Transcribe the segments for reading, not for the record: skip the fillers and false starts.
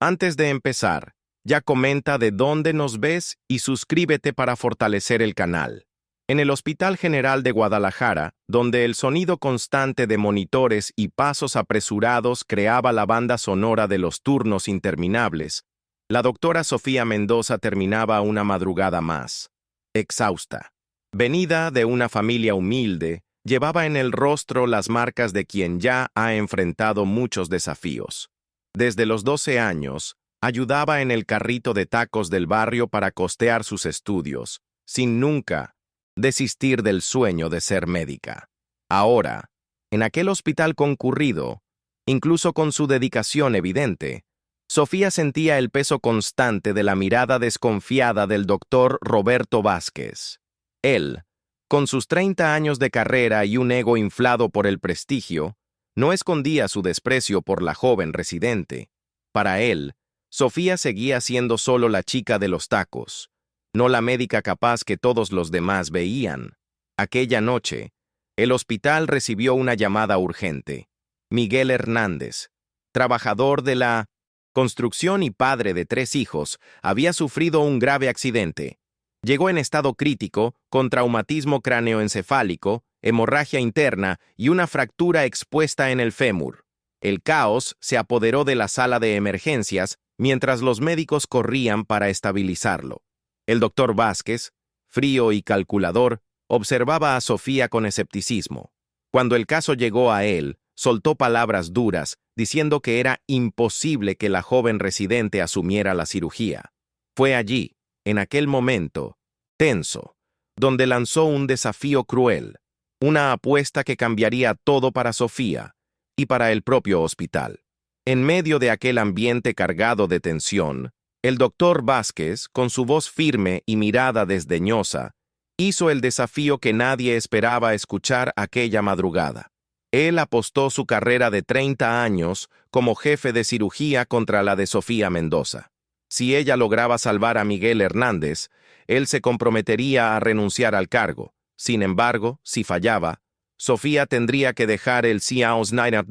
Antes de empezar, ya comenta de dónde nos ves y suscríbete para fortalecer el canal. En el Hospital General de Guadalajara, donde el sonido constante de monitores y pasos apresurados creaba la banda sonora de los turnos interminables, la doctora Sofía Mendoza terminaba una madrugada más, exhausta. Venida de una familia humilde, llevaba en el rostro las marcas de quien ya ha enfrentado muchos desafíos. Desde los 12 años, ayudaba en el carrito de tacos del barrio para costear sus estudios, sin nunca desistir del sueño de ser médica. Ahora, en aquel hospital concurrido, incluso con su dedicación evidente, Sofía sentía el peso constante de la mirada desconfiada del doctor Roberto Vázquez. Él, con sus 30 años de carrera y un ego inflado por el prestigio, no escondía su desprecio por la joven residente. Para él, Sofía seguía siendo solo la chica de los tacos, no la médica capaz que todos los demás veían. Aquella noche, el hospital recibió una llamada urgente. Miguel Hernández, trabajador de la construcción y padre de 3 hijos, había sufrido un grave accidente. Llegó en estado crítico, con traumatismo cráneoencefálico, hemorragia interna y una fractura expuesta en el fémur. El caos se apoderó de la sala de emergencias mientras los médicos corrían para estabilizarlo. El doctor Vázquez, frío y calculador, observaba a Sofía con escepticismo. Cuando el caso llegó a él, soltó palabras duras, diciendo que era imposible que la joven residente asumiera la cirugía. Fue allí, en aquel momento, tenso, donde lanzó un desafío cruel, una apuesta que cambiaría todo para Sofía y para el propio hospital. En medio de aquel ambiente cargado de tensión, el doctor Vázquez, con su voz firme y mirada desdeñosa, hizo el desafío que nadie esperaba escuchar aquella madrugada. Él apostó su carrera de 30 años como jefe de cirugía contra la de Sofía Mendoza. Si ella lograba salvar a Miguel Hernández, él se comprometería a renunciar al cargo. Sin embargo, si fallaba, Sofía tendría que dejar el Siao Snyder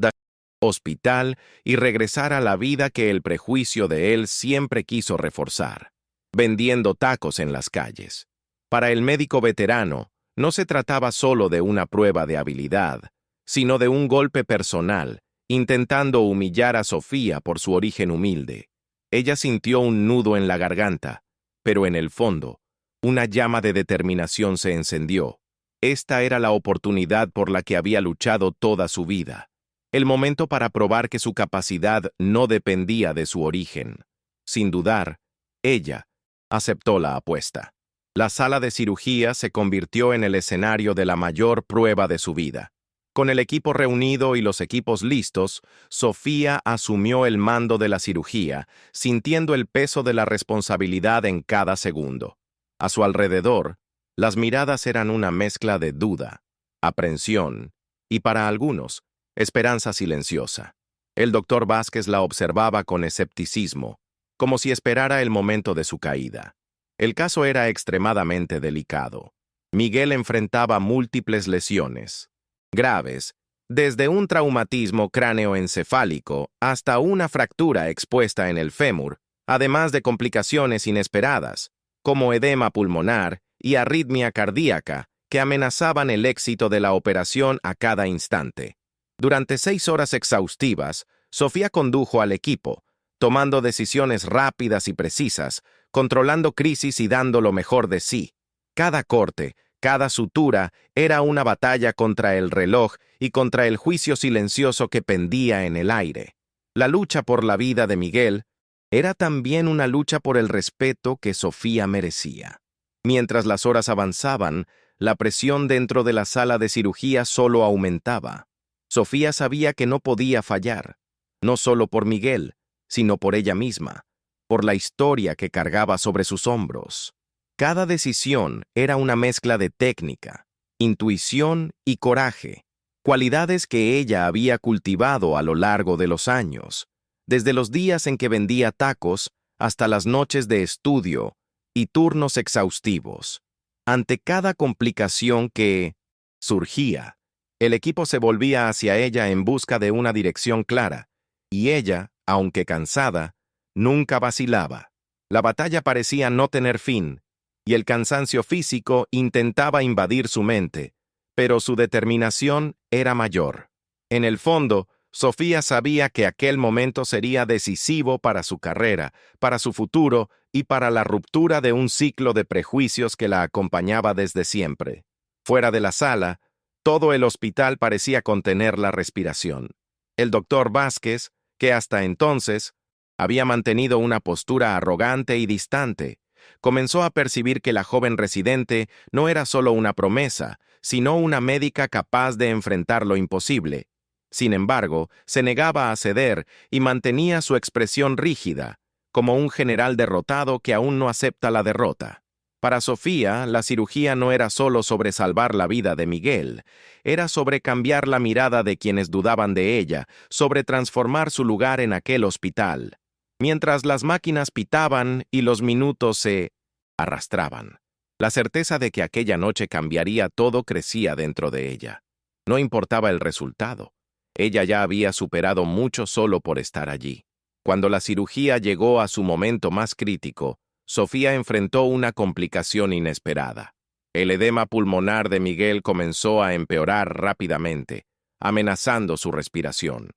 Hospital y regresar a la vida que el prejuicio de él siempre quiso reforzar, vendiendo tacos en las calles. Para el médico veterano, no se trataba solo de una prueba de habilidad, sino de un golpe personal, intentando humillar a Sofía por su origen humilde. Ella sintió un nudo en la garganta, pero en el fondo, una llama de determinación se encendió. Esta era la oportunidad por la que había luchado toda su vida. El momento para probar que su capacidad no dependía de su origen. Sin dudar, ella aceptó la apuesta. La sala de cirugía se convirtió en el escenario de la mayor prueba de su vida. Con el equipo reunido y los equipos listos, Sofía asumió el mando de la cirugía, sintiendo el peso de la responsabilidad en cada segundo. A su alrededor, las miradas eran una mezcla de duda, aprensión y, para algunos, esperanza silenciosa. El doctor Vázquez la observaba con escepticismo, como si esperara el momento de su caída. El caso era extremadamente delicado. Miguel enfrentaba múltiples lesiones graves, desde un traumatismo cráneoencefálico hasta una fractura expuesta en el fémur, además de complicaciones inesperadas, como edema pulmonar y arritmia cardíaca, que amenazaban el éxito de la operación a cada instante. Durante 6 horas exhaustivas, Sofía condujo al equipo, tomando decisiones rápidas y precisas, controlando crisis y dando lo mejor de sí. Cada corte, cada sutura era una batalla contra el reloj y contra el juicio silencioso que pendía en el aire. La lucha por la vida de Miguel era también una lucha por el respeto que Sofía merecía. Mientras las horas avanzaban, la presión dentro de la sala de cirugía solo aumentaba. Sofía sabía que no podía fallar, no solo por Miguel, sino por ella misma, por la historia que cargaba sobre sus hombros. Cada decisión era una mezcla de técnica, intuición y coraje, cualidades que ella había cultivado a lo largo de los años, desde los días en que vendía tacos hasta las noches de estudio y turnos exhaustivos. Ante cada complicación que surgía, el equipo se volvía hacia ella en busca de una dirección clara, y ella, aunque cansada, nunca vacilaba. La batalla parecía no tener fin, y el cansancio físico intentaba invadir su mente, pero su determinación era mayor. En el fondo, Sofía sabía que aquel momento sería decisivo para su carrera, para su futuro y para la ruptura de un ciclo de prejuicios que la acompañaba desde siempre. Fuera de la sala, todo el hospital parecía contener la respiración. El doctor Vázquez, que hasta entonces había mantenido una postura arrogante y distante, comenzó a percibir que la joven residente no era solo una promesa, sino una médica capaz de enfrentar lo imposible. Sin embargo, se negaba a ceder y mantenía su expresión rígida, como un general derrotado que aún no acepta la derrota. Para Sofía, la cirugía no era solo sobre salvar la vida de Miguel, era sobre cambiar la mirada de quienes dudaban de ella, sobre transformar su lugar en aquel hospital. Mientras las máquinas pitaban y los minutos se arrastraban, la certeza de que aquella noche cambiaría todo crecía dentro de ella. No importaba el resultado. Ella ya había superado mucho solo por estar allí. Cuando la cirugía llegó a su momento más crítico, Sofía enfrentó una complicación inesperada. El edema pulmonar de Miguel comenzó a empeorar rápidamente, amenazando su respiración.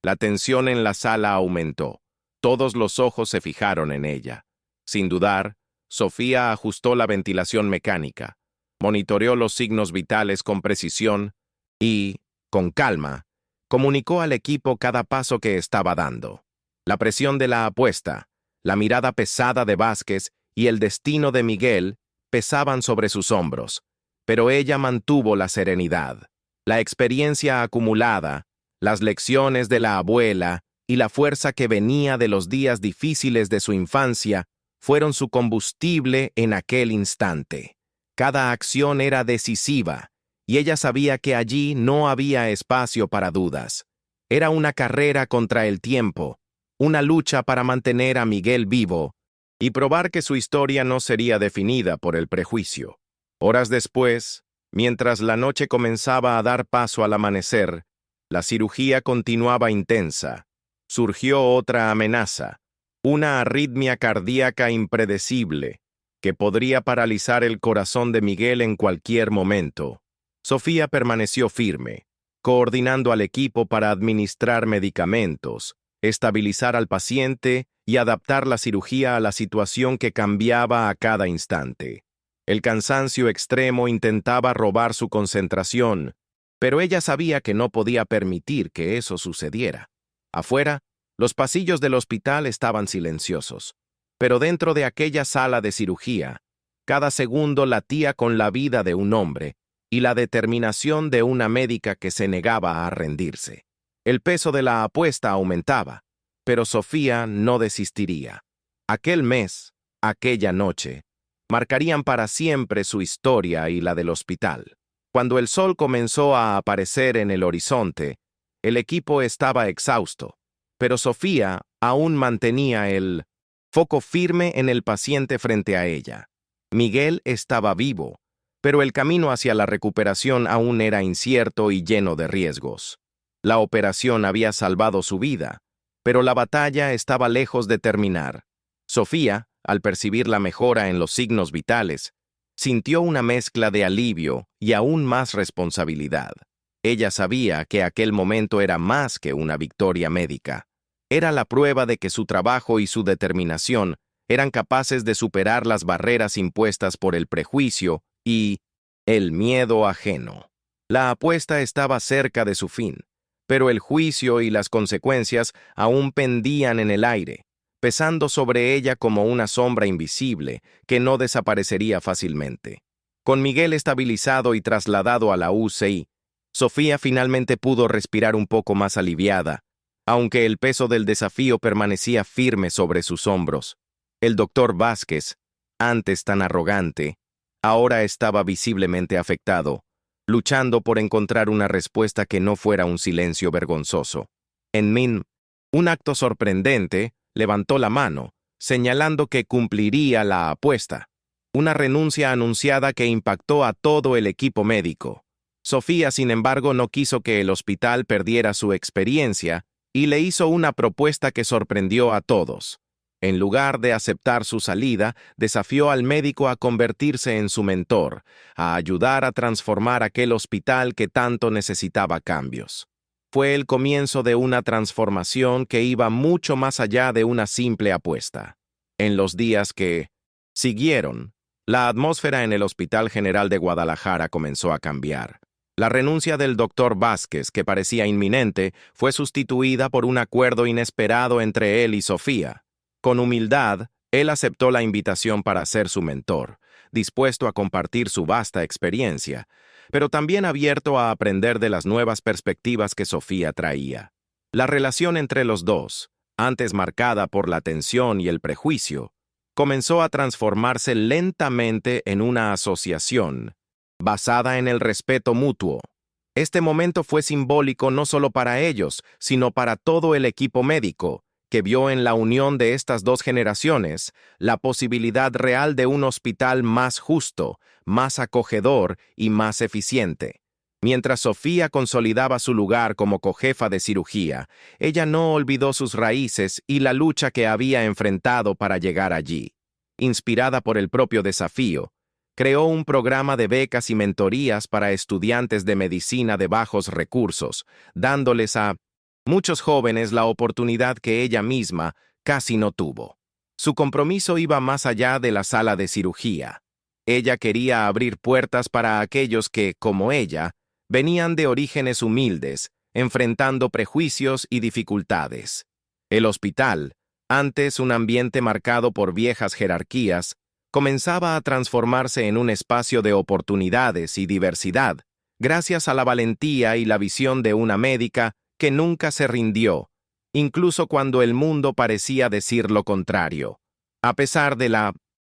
La tensión en la sala aumentó. Todos los ojos se fijaron en ella. Sin dudar, Sofía ajustó la ventilación mecánica, monitoreó los signos vitales con precisión y, con calma, comunicó al equipo cada paso que estaba dando. La presión de la apuesta, la mirada pesada de Vázquez y el destino de Miguel pesaban sobre sus hombros, pero ella mantuvo la serenidad. La experiencia acumulada, las lecciones de la abuela y la fuerza que venía de los días difíciles de su infancia fueron su combustible en aquel instante. Cada acción era decisiva, y ella sabía que allí no había espacio para dudas. Era una carrera contra el tiempo, una lucha para mantener a Miguel vivo y probar que su historia no sería definida por el prejuicio. Horas después, mientras la noche comenzaba a dar paso al amanecer, la cirugía continuaba intensa. Surgió otra amenaza, una arritmia cardíaca impredecible, que podría paralizar el corazón de Miguel en cualquier momento. Sofía permaneció firme, coordinando al equipo para administrar medicamentos, estabilizar al paciente y adaptar la cirugía a la situación que cambiaba a cada instante. El cansancio extremo intentaba robar su concentración, pero ella sabía que no podía permitir que eso sucediera. Afuera, los pasillos del hospital estaban silenciosos, pero dentro de aquella sala de cirugía, cada segundo latía con la vida de un hombre y la determinación de una médica que se negaba a rendirse. El peso de la apuesta aumentaba, pero Sofía no desistiría. Aquel mes, aquella noche, marcarían para siempre su historia y la del hospital. Cuando el sol comenzó a aparecer en el horizonte, el equipo estaba exhausto, pero Sofía aún mantenía el foco firme en el paciente frente a ella. Miguel estaba vivo, pero el camino hacia la recuperación aún era incierto y lleno de riesgos. La operación había salvado su vida, pero la batalla estaba lejos de terminar. Sofía, al percibir la mejora en los signos vitales, sintió una mezcla de alivio y aún más responsabilidad. Ella sabía que aquel momento era más que una victoria médica. Era la prueba de que su trabajo y su determinación eran capaces de superar las barreras impuestas por el prejuicio y el miedo ajeno. La apuesta estaba cerca de su fin, pero el juicio y las consecuencias aún pendían en el aire, pesando sobre ella como una sombra invisible que no desaparecería fácilmente. Con Miguel estabilizado y trasladado a la UCI, Sofía finalmente pudo respirar un poco más aliviada, aunque el peso del desafío permanecía firme sobre sus hombros. El doctor Vázquez, antes tan arrogante, ahora estaba visiblemente afectado, luchando por encontrar una respuesta que no fuera un silencio vergonzoso. Min, un acto sorprendente, levantó la mano, señalando que cumpliría la apuesta. Una renuncia anunciada que impactó a todo el equipo médico. Sofía, sin embargo, no quiso que el hospital perdiera su experiencia y le hizo una propuesta que sorprendió a todos. En lugar de aceptar su salida, desafió al médico a convertirse en su mentor, a ayudar a transformar aquel hospital que tanto necesitaba cambios. Fue el comienzo de una transformación que iba mucho más allá de una simple apuesta. En los días que siguieron, la atmósfera en el Hospital General de Guadalajara comenzó a cambiar. La renuncia del doctor Vázquez, que parecía inminente, fue sustituida por un acuerdo inesperado entre él y Sofía. Con humildad, él aceptó la invitación para ser su mentor, dispuesto a compartir su vasta experiencia, pero también abierto a aprender de las nuevas perspectivas que Sofía traía. La relación entre los dos, antes marcada por la tensión y el prejuicio, comenzó a transformarse lentamente en una asociación, basada en el respeto mutuo. Este momento fue simbólico no solo para ellos, sino para todo el equipo médico, que vio en la unión de estas dos generaciones la posibilidad real de un hospital más justo, más acogedor y más eficiente. Mientras Sofía consolidaba su lugar como cojefa de cirugía, ella no olvidó sus raíces y la lucha que había enfrentado para llegar allí. Inspirada por el propio desafío, creó un programa de becas y mentorías para estudiantes de medicina de bajos recursos, dándoles a muchos jóvenes la oportunidad que ella misma casi no tuvo. Su compromiso iba más allá de la sala de cirugía. Ella quería abrir puertas para aquellos que, como ella, venían de orígenes humildes, enfrentando prejuicios y dificultades. El hospital, antes un ambiente marcado por viejas jerarquías, comenzaba a transformarse en un espacio de oportunidades y diversidad, gracias a la valentía y la visión de una médica que nunca se rindió, incluso cuando el mundo parecía decir lo contrario. A pesar de la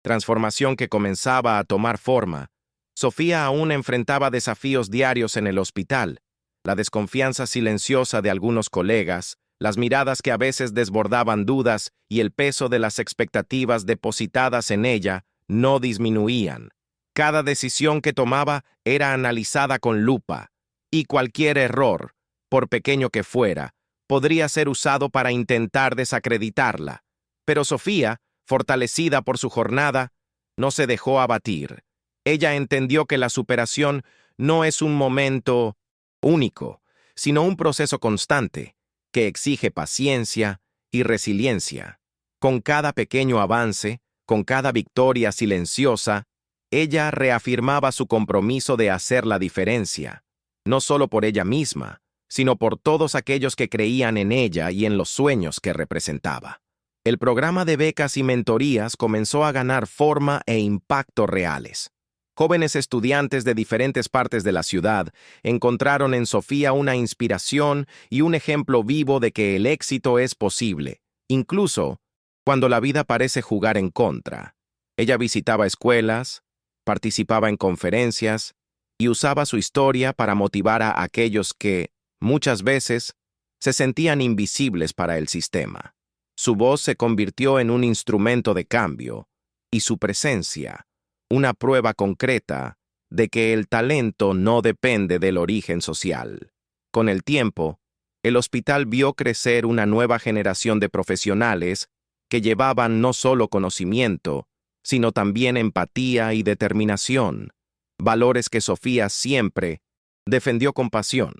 transformación que comenzaba a tomar forma, Sofía aún enfrentaba desafíos diarios en el hospital, la desconfianza silenciosa de algunos colegas, las miradas que a veces desbordaban dudas y el peso de las expectativas depositadas en ella no disminuían. Cada decisión que tomaba era analizada con lupa, y cualquier error, por pequeño que fuera, podría ser usado para intentar desacreditarla. Pero Sofía, fortalecida por su jornada, no se dejó abatir. Ella entendió que la superación no es un momento único, sino un proceso constante, que exige paciencia y resiliencia. Con cada pequeño avance, con cada victoria silenciosa, ella reafirmaba su compromiso de hacer la diferencia, no solo por ella misma, sino por todos aquellos que creían en ella y en los sueños que representaba. El programa de becas y mentorías comenzó a ganar forma e impacto reales. Jóvenes estudiantes de diferentes partes de la ciudad encontraron en Sofía una inspiración y un ejemplo vivo de que el éxito es posible, incluso cuando la vida parece jugar en contra. Ella visitaba escuelas, participaba en conferencias y usaba su historia para motivar a aquellos que, muchas veces, se sentían invisibles para el sistema. Su voz se convirtió en un instrumento de cambio, y su presencia, una prueba concreta de que el talento no depende del origen social. Con el tiempo, el hospital vio crecer una nueva generación de profesionales que llevaban no solo conocimiento, sino también empatía y determinación, valores que Sofía siempre defendió con pasión.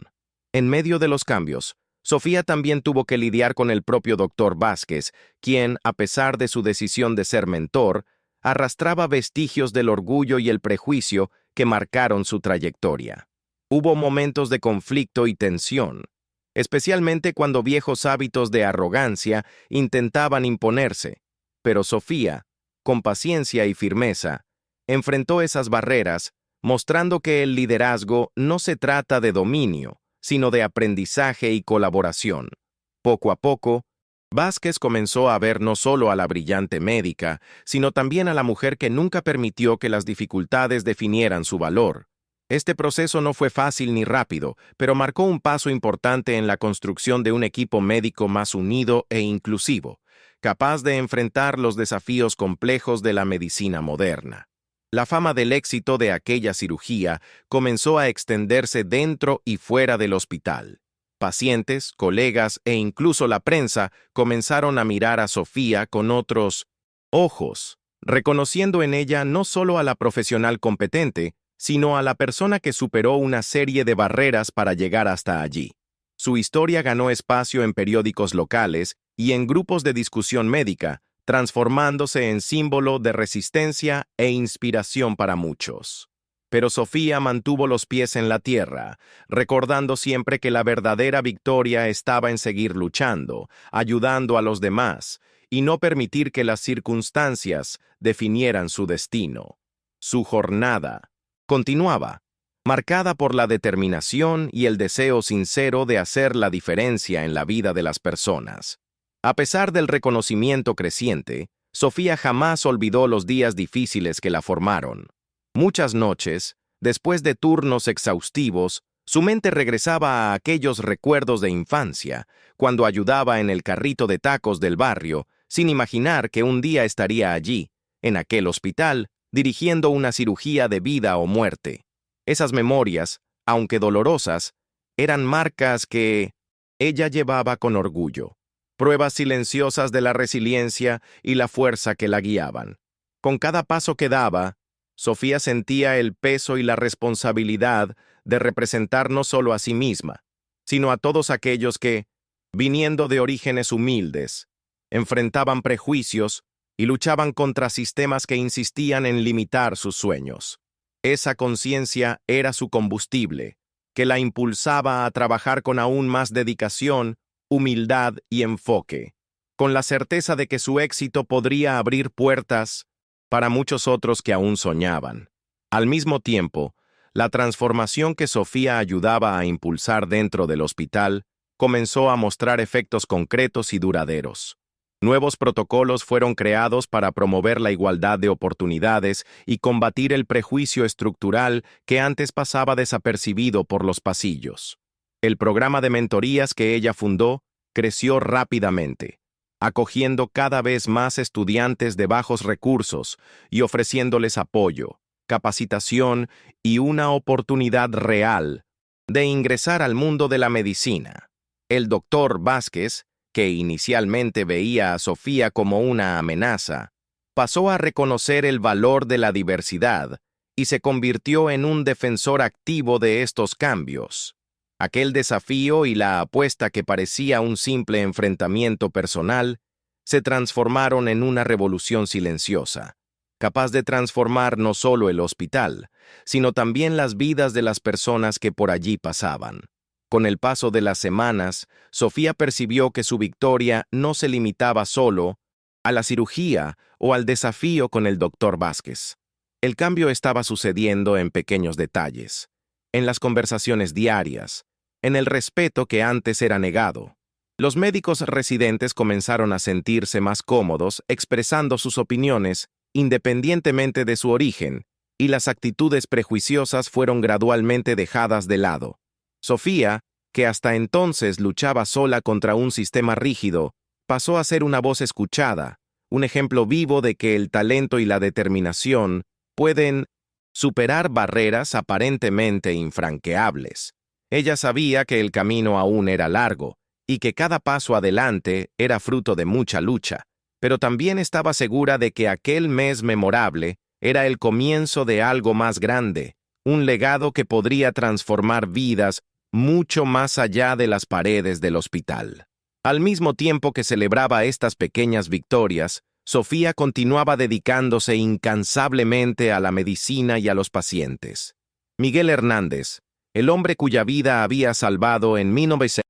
En medio de los cambios, Sofía también tuvo que lidiar con el propio doctor Vázquez, quien, a pesar de su decisión de ser mentor, arrastraba vestigios del orgullo y el prejuicio que marcaron su trayectoria. Hubo momentos de conflicto y tensión, especialmente cuando viejos hábitos de arrogancia intentaban imponerse, pero Sofía, con paciencia y firmeza, enfrentó esas barreras, mostrando que el liderazgo no se trata de dominio, sino de aprendizaje y colaboración. Poco a poco, Vázquez comenzó a ver no solo a la brillante médica, sino también a la mujer que nunca permitió que las dificultades definieran su valor. Este proceso no fue fácil ni rápido, pero marcó un paso importante en la construcción de un equipo médico más unido e inclusivo, capaz de enfrentar los desafíos complejos de la medicina moderna. La fama del éxito de aquella cirugía comenzó a extenderse dentro y fuera del hospital. Pacientes, colegas e incluso la prensa comenzaron a mirar a Sofía con otros ojos, reconociendo en ella no solo a la profesional competente, sino a la persona que superó una serie de barreras para llegar hasta allí. Su historia ganó espacio en periódicos locales y en grupos de discusión médica, transformándose en símbolo de resistencia e inspiración para muchos. Pero Sofía mantuvo los pies en la tierra, recordando siempre que la verdadera victoria estaba en seguir luchando, ayudando a los demás, y no permitir que las circunstancias definieran su destino. Su jornada continuaba, marcada por la determinación y el deseo sincero de hacer la diferencia en la vida de las personas. A pesar del reconocimiento creciente, Sofía jamás olvidó los días difíciles que la formaron. Muchas noches, después de turnos exhaustivos, su mente regresaba a aquellos recuerdos de infancia, cuando ayudaba en el carrito de tacos del barrio, sin imaginar que un día estaría allí, en aquel hospital, dirigiendo una cirugía de vida o muerte. Esas memorias, aunque dolorosas, eran marcas que ella llevaba con orgullo, pruebas silenciosas de la resiliencia y la fuerza que la guiaban. Con cada paso que daba, Sofía sentía el peso y la responsabilidad de representar no solo a sí misma, sino a todos aquellos que, viniendo de orígenes humildes, enfrentaban prejuicios y luchaban contra sistemas que insistían en limitar sus sueños. Esa conciencia era su combustible, que la impulsaba a trabajar con aún más dedicación, humildad y enfoque, con la certeza de que su éxito podría abrir puertas para muchos otros que aún soñaban. Al mismo tiempo, la transformación que Sofía ayudaba a impulsar dentro del hospital comenzó a mostrar efectos concretos y duraderos. Nuevos protocolos fueron creados para promover la igualdad de oportunidades y combatir el prejuicio estructural que antes pasaba desapercibido por los pasillos. El programa de mentorías que ella fundó creció rápidamente, acogiendo cada vez más estudiantes de bajos recursos y ofreciéndoles apoyo, capacitación y una oportunidad real de ingresar al mundo de la medicina. El doctor Vázquez, que inicialmente veía a Sofía como una amenaza, pasó a reconocer el valor de la diversidad y se convirtió en un defensor activo de estos cambios. Aquel desafío y la apuesta que parecía un simple enfrentamiento personal se transformaron en una revolución silenciosa, capaz de transformar no solo el hospital, sino también las vidas de las personas que por allí pasaban. Con el paso de las semanas, Sofía percibió que su victoria no se limitaba solo a la cirugía o al desafío con el doctor Vázquez. El cambio estaba sucediendo en pequeños detalles, en las conversaciones diarias, en el respeto que antes era negado. Los médicos residentes comenzaron a sentirse más cómodos expresando sus opiniones independientemente de su origen, y las actitudes prejuiciosas fueron gradualmente dejadas de lado. Sofía, que hasta entonces luchaba sola contra un sistema rígido, pasó a ser una voz escuchada, un ejemplo vivo de que el talento y la determinación pueden superar barreras aparentemente infranqueables. Ella sabía que el camino aún era largo y que cada paso adelante era fruto de mucha lucha, pero también estaba segura de que aquel mes memorable era el comienzo de algo más grande, un legado que podría transformar vidas mucho más allá de las paredes del hospital. Al mismo tiempo que celebraba estas pequeñas victorias, Sofía continuaba dedicándose incansablemente a la medicina y a los pacientes. Miguel Hernández, el hombre cuya vida había salvado en 1900,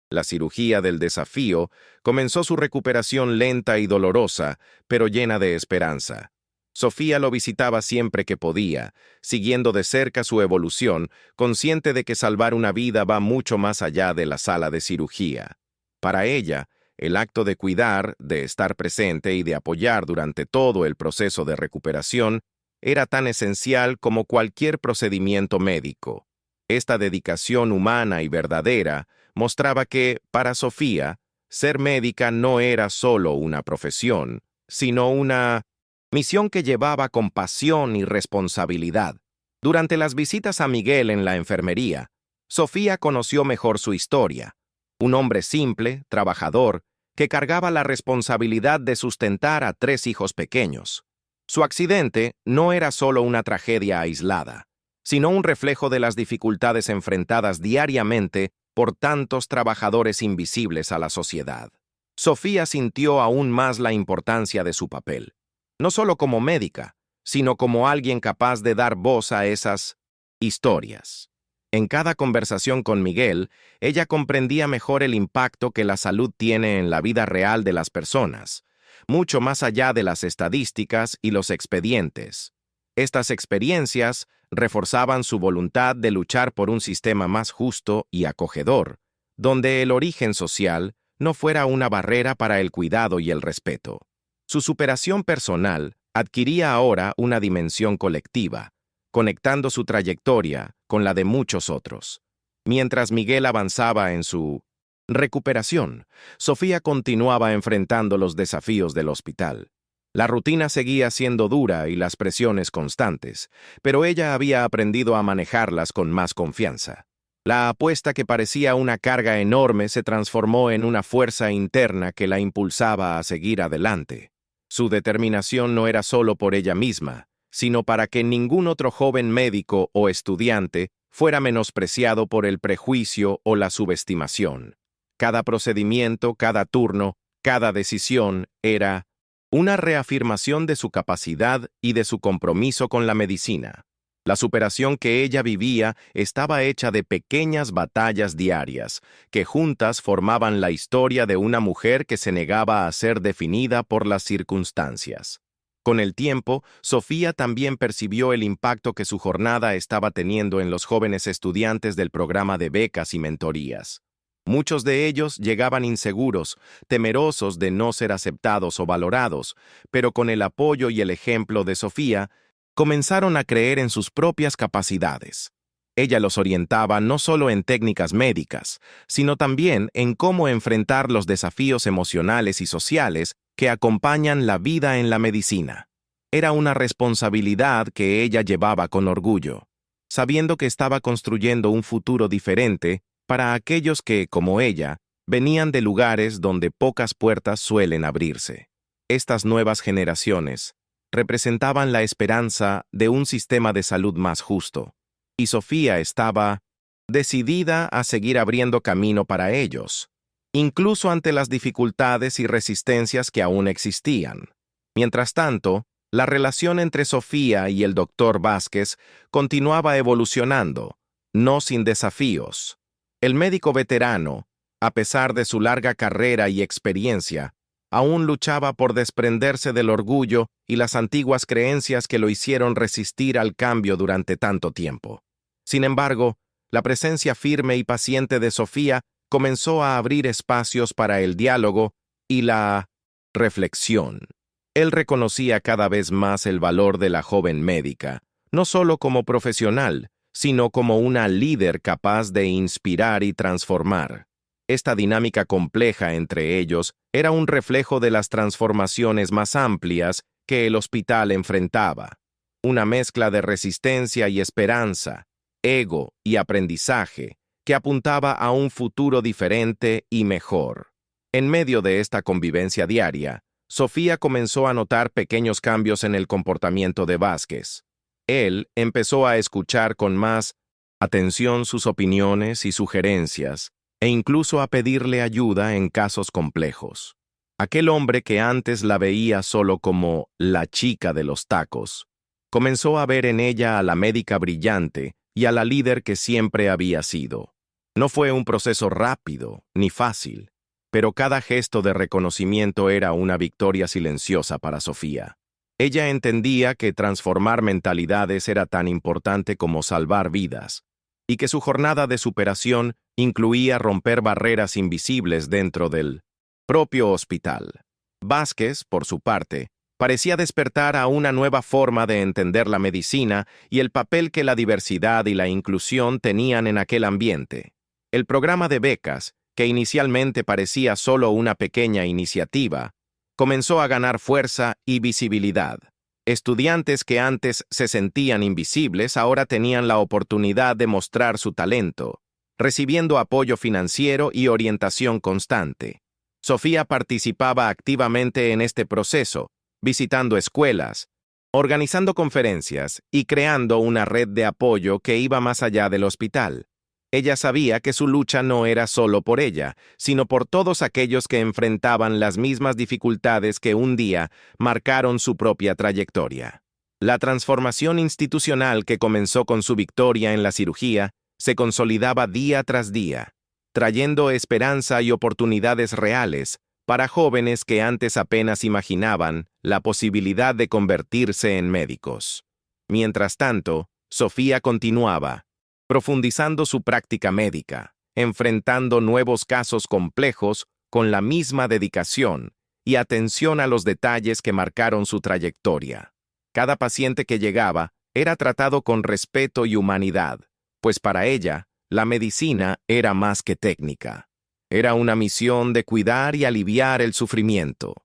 la cirugía del desafío, comenzó su recuperación lenta y dolorosa, pero llena de esperanza. Sofía lo visitaba siempre que podía, siguiendo de cerca su evolución, consciente de que salvar una vida va mucho más allá de la sala de cirugía. Para ella, el acto de cuidar, de estar presente y de apoyar durante todo el proceso de recuperación era tan esencial como cualquier procedimiento médico. Esta dedicación humana y verdadera mostraba que, para Sofía, ser médica no era solo una profesión, sino una misión que llevaba con pasión y responsabilidad. Durante las visitas a Miguel en la enfermería, Sofía conoció mejor su historia, un hombre simple, trabajador, que cargaba la responsabilidad de sustentar a 3 hijos pequeños. Su accidente no era solo una tragedia aislada, sino un reflejo de las dificultades enfrentadas diariamente por tantos trabajadores invisibles a la sociedad. Sofía sintió aún más la importancia de su papel, no solo como médica, sino como alguien capaz de dar voz a esas historias. En cada conversación con Miguel, ella comprendía mejor el impacto que la salud tiene en la vida real de las personas, mucho más allá de las estadísticas y los expedientes. Estas experiencias reforzaban su voluntad de luchar por un sistema más justo y acogedor, donde el origen social no fuera una barrera para el cuidado y el respeto. Su superación personal adquiría ahora una dimensión colectiva, conectando su trayectoria con la de muchos otros. Mientras Miguel avanzaba en su recuperación, Sofía continuaba enfrentando los desafíos del hospital. La rutina seguía siendo dura y las presiones constantes, pero ella había aprendido a manejarlas con más confianza. La apuesta que parecía una carga enorme se transformó en una fuerza interna que la impulsaba a seguir adelante. Su determinación no era solo por ella misma, sino para que ningún otro joven médico o estudiante fuera menospreciado por el prejuicio o la subestimación. Cada procedimiento, cada turno, cada decisión era una reafirmación de su capacidad y de su compromiso con la medicina. La superación que ella vivía estaba hecha de pequeñas batallas diarias, que juntas formaban la historia de una mujer que se negaba a ser definida por las circunstancias. Con el tiempo, Sofía también percibió el impacto que su jornada estaba teniendo en los jóvenes estudiantes del programa de becas y mentorías. Muchos de ellos llegaban inseguros, temerosos de no ser aceptados o valorados, pero con el apoyo y el ejemplo de Sofía, comenzaron a creer en sus propias capacidades. Ella los orientaba no solo en técnicas médicas, sino también en cómo enfrentar los desafíos emocionales y sociales que acompañan la vida en la medicina. Era una responsabilidad que ella llevaba con orgullo, sabiendo que estaba construyendo un futuro diferente para aquellos que, como ella, venían de lugares donde pocas puertas suelen abrirse. Estas nuevas generaciones representaban la esperanza de un sistema de salud más justo, y Sofía estaba decidida a seguir abriendo camino para ellos, incluso ante las dificultades y resistencias que aún existían. Mientras tanto, la relación entre Sofía y el doctor Vázquez continuaba evolucionando, no sin desafíos. El médico veterano, a pesar de su larga carrera y experiencia, aún luchaba por desprenderse del orgullo y las antiguas creencias que lo hicieron resistir al cambio durante tanto tiempo. Sin embargo, la presencia firme y paciente de Sofía comenzó a abrir espacios para el diálogo y la reflexión. Él reconocía cada vez más el valor de la joven médica, no solo como profesional, sino como una líder capaz de inspirar y transformar. Esta dinámica compleja entre ellos era un reflejo de las transformaciones más amplias que el hospital enfrentaba. Una mezcla de resistencia y esperanza, ego y aprendizaje, que apuntaba a un futuro diferente y mejor. En medio de esta convivencia diaria, Sofía comenzó a notar pequeños cambios en el comportamiento de Vázquez. Él empezó a escuchar con más atención sus opiniones y sugerencias, e incluso a pedirle ayuda en casos complejos. Aquel hombre que antes la veía solo como la chica de los tacos, comenzó a ver en ella a la médica brillante y a la líder que siempre había sido. No fue un proceso rápido ni fácil, pero cada gesto de reconocimiento era una victoria silenciosa para Sofía. Ella entendía que transformar mentalidades era tan importante como salvar vidas, y que su jornada de superación incluía romper barreras invisibles dentro del propio hospital. Vázquez, por su parte, parecía despertar a una nueva forma de entender la medicina y el papel que la diversidad y la inclusión tenían en aquel ambiente. El programa de becas, que inicialmente parecía solo una pequeña iniciativa, comenzó a ganar fuerza y visibilidad. Estudiantes que antes se sentían invisibles ahora tenían la oportunidad de mostrar su talento, recibiendo apoyo financiero y orientación constante. Sofía participaba activamente en este proceso, visitando escuelas, organizando conferencias y creando una red de apoyo que iba más allá del hospital. Ella sabía que su lucha no era solo por ella, sino por todos aquellos que enfrentaban las mismas dificultades que un día marcaron su propia trayectoria. La transformación institucional que comenzó con su victoria en la cirugía se consolidaba día tras día, trayendo esperanza y oportunidades reales para jóvenes que antes apenas imaginaban la posibilidad de convertirse en médicos. Mientras tanto, Sofía continuaba, profundizando su práctica médica, enfrentando nuevos casos complejos con la misma dedicación y atención a los detalles que marcaron su trayectoria. Cada paciente que llegaba era tratado con respeto y humanidad, pues para ella, la medicina era más que técnica. Era una misión de cuidar y aliviar el sufrimiento.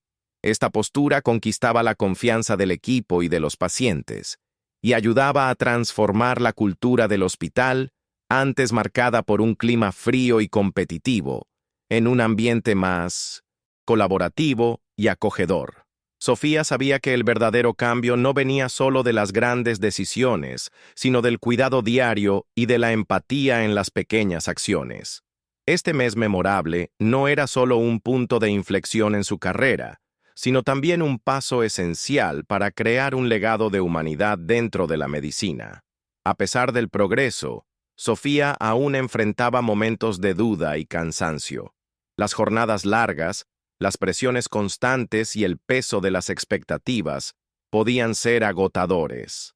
Esta postura conquistaba la confianza del equipo y de los pacientes, y ayudaba a transformar la cultura del hospital, antes marcada por un clima frío y competitivo, en un ambiente más colaborativo y acogedor. Sofía sabía que el verdadero cambio no venía solo de las grandes decisiones, sino del cuidado diario y de la empatía en las pequeñas acciones. Este mes memorable no era solo un punto de inflexión en su carrera, sino también un paso esencial para crear un legado de humanidad dentro de la medicina. A pesar del progreso, Sofía aún enfrentaba momentos de duda y cansancio. Las jornadas largas, las presiones constantes y el peso de las expectativas podían ser agotadores.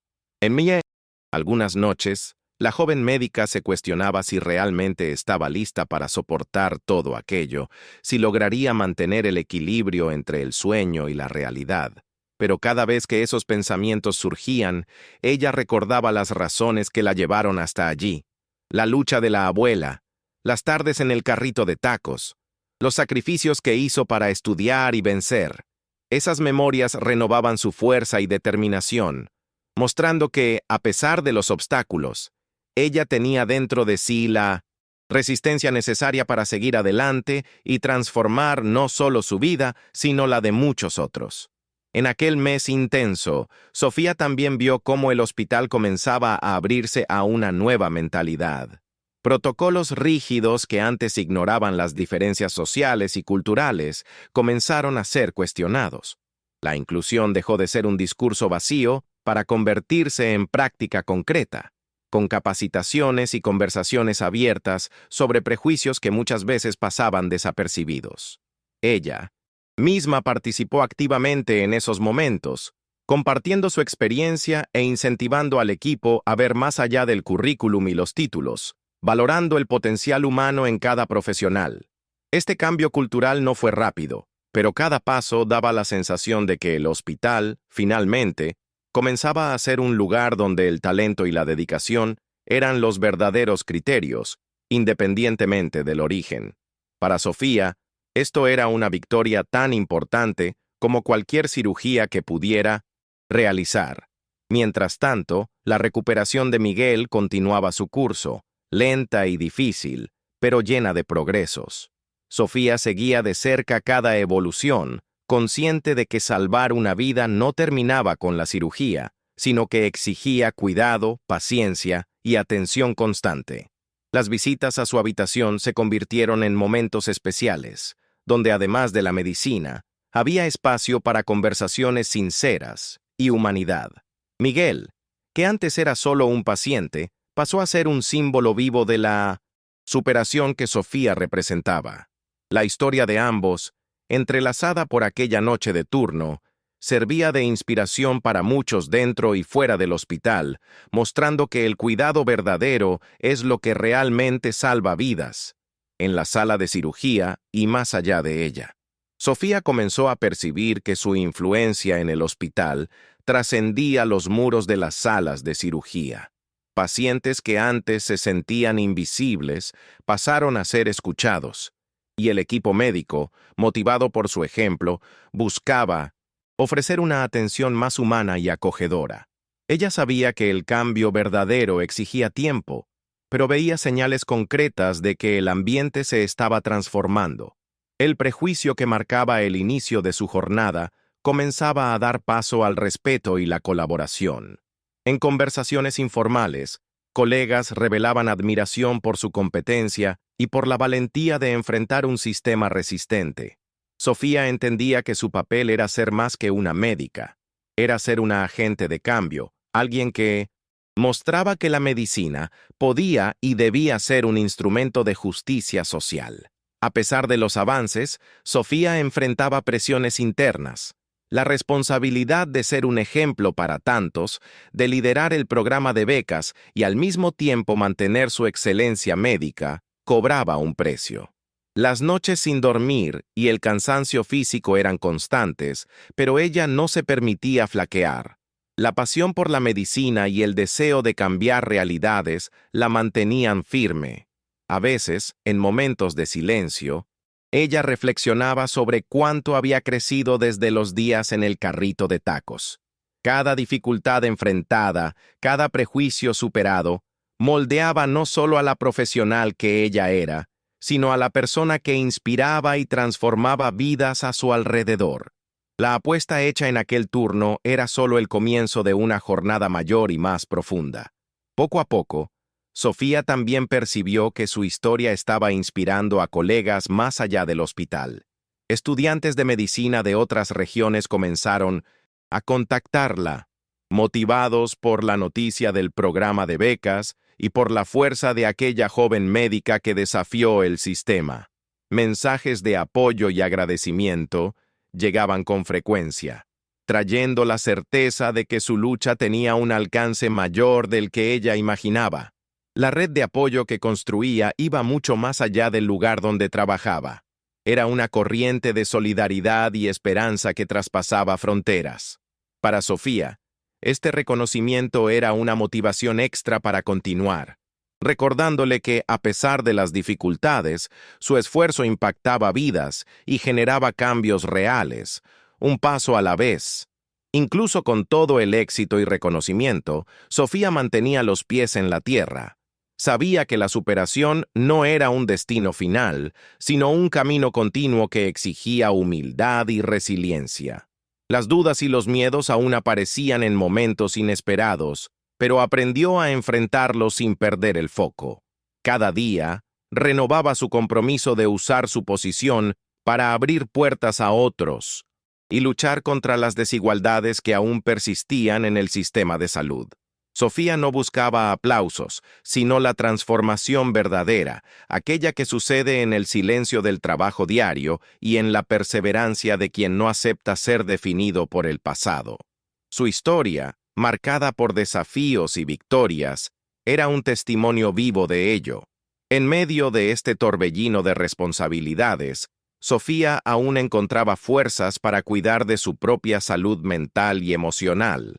Algunas noches, la joven médica se cuestionaba si realmente estaba lista para soportar todo aquello, si lograría mantener el equilibrio entre el sueño y la realidad. Pero cada vez que esos pensamientos surgían, ella recordaba las razones que la llevaron hasta allí. La lucha de la abuela, las tardes en el carrito de tacos, los sacrificios que hizo para estudiar y vencer. Esas memorias renovaban su fuerza y determinación, mostrando que, a pesar de los obstáculos, ella tenía dentro de sí la resistencia necesaria para seguir adelante y transformar no solo su vida, sino la de muchos otros. En aquel mes intenso, Sofía también vio cómo el hospital comenzaba a abrirse a una nueva mentalidad. Protocolos rígidos que antes ignoraban las diferencias sociales y culturales comenzaron a ser cuestionados. La inclusión dejó de ser un discurso vacío para convertirse en práctica concreta, con capacitaciones y conversaciones abiertas sobre prejuicios que muchas veces pasaban desapercibidos. Ella misma participó activamente en esos momentos, compartiendo su experiencia e incentivando al equipo a ver más allá del currículum y los títulos, valorando el potencial humano en cada profesional. Este cambio cultural no fue rápido, pero cada paso daba la sensación de que el hospital, finalmente, comenzaba a ser un lugar donde el talento y la dedicación eran los verdaderos criterios, independientemente del origen. Para Sofía, esto era una victoria tan importante como cualquier cirugía que pudiera realizar. Mientras tanto, la recuperación de Miguel continuaba su curso, lenta y difícil, pero llena de progresos. Sofía seguía de cerca cada evolución, consciente de que salvar una vida no terminaba con la cirugía, sino que exigía cuidado, paciencia y atención constante. Las visitas a su habitación se convirtieron en momentos especiales, donde además de la medicina, había espacio para conversaciones sinceras y humanidad. Miguel, que antes era solo un paciente, pasó a ser un símbolo vivo de la superación que Sofía representaba. La historia de ambos, entrelazada por aquella noche de turno, servía de inspiración para muchos dentro y fuera del hospital, mostrando que el cuidado verdadero es lo que realmente salva vidas, en la sala de cirugía y más allá de ella. Sofía comenzó a percibir que su influencia en el hospital trascendía los muros de las salas de cirugía. Pacientes que antes se sentían invisibles pasaron a ser escuchados, y el equipo médico, motivado por su ejemplo, buscaba ofrecer una atención más humana y acogedora. Ella sabía que el cambio verdadero exigía tiempo, pero veía señales concretas de que el ambiente se estaba transformando. El prejuicio que marcaba el inicio de su jornada comenzaba a dar paso al respeto y la colaboración. En conversaciones informales, colegas revelaban admiración por su competencia y por la valentía de enfrentar un sistema resistente. Sofía entendía que su papel era ser más que una médica. Era ser una agente de cambio, alguien que mostraba que la medicina podía y debía ser un instrumento de justicia social. A pesar de los avances, Sofía enfrentaba presiones internas. La responsabilidad de ser un ejemplo para tantos, de liderar el programa de becas y al mismo tiempo mantener su excelencia médica, cobraba un precio. Las noches sin dormir y el cansancio físico eran constantes, pero ella no se permitía flaquear. La pasión por la medicina y el deseo de cambiar realidades la mantenían firme. A veces, en momentos de silencio, ella reflexionaba sobre cuánto había crecido desde los días en el carrito de tacos. Cada dificultad enfrentada, cada prejuicio superado, moldeaba no solo a la profesional que ella era, sino a la persona que inspiraba y transformaba vidas a su alrededor. La apuesta hecha en aquel turno era solo el comienzo de una jornada mayor y más profunda. Poco a poco, Sofía también percibió que su historia estaba inspirando a colegas más allá del hospital. Estudiantes de medicina de otras regiones comenzaron a contactarla, motivados por la noticia del programa de becas y por la fuerza de aquella joven médica que desafió el sistema. Mensajes de apoyo y agradecimiento llegaban con frecuencia, trayendo la certeza de que su lucha tenía un alcance mayor del que ella imaginaba. La red de apoyo que construía iba mucho más allá del lugar donde trabajaba. Era una corriente de solidaridad y esperanza que traspasaba fronteras. Para Sofía, este reconocimiento era una motivación extra para continuar, recordándole que, a pesar de las dificultades, su esfuerzo impactaba vidas y generaba cambios reales, un paso a la vez. Incluso con todo el éxito y reconocimiento, Sofía mantenía los pies en la tierra. Sabía que la superación no era un destino final, sino un camino continuo que exigía humildad y resiliencia. Las dudas y los miedos aún aparecían en momentos inesperados, pero aprendió a enfrentarlos sin perder el foco. Cada día, renovaba su compromiso de usar su posición para abrir puertas a otros y luchar contra las desigualdades que aún persistían en el sistema de salud. Sofía no buscaba aplausos, sino la transformación verdadera, aquella que sucede en el silencio del trabajo diario y en la perseverancia de quien no acepta ser definido por el pasado. Su historia, marcada por desafíos y victorias, era un testimonio vivo de ello. En medio de este torbellino de responsabilidades, Sofía aún encontraba fuerzas para cuidar de su propia salud mental y emocional.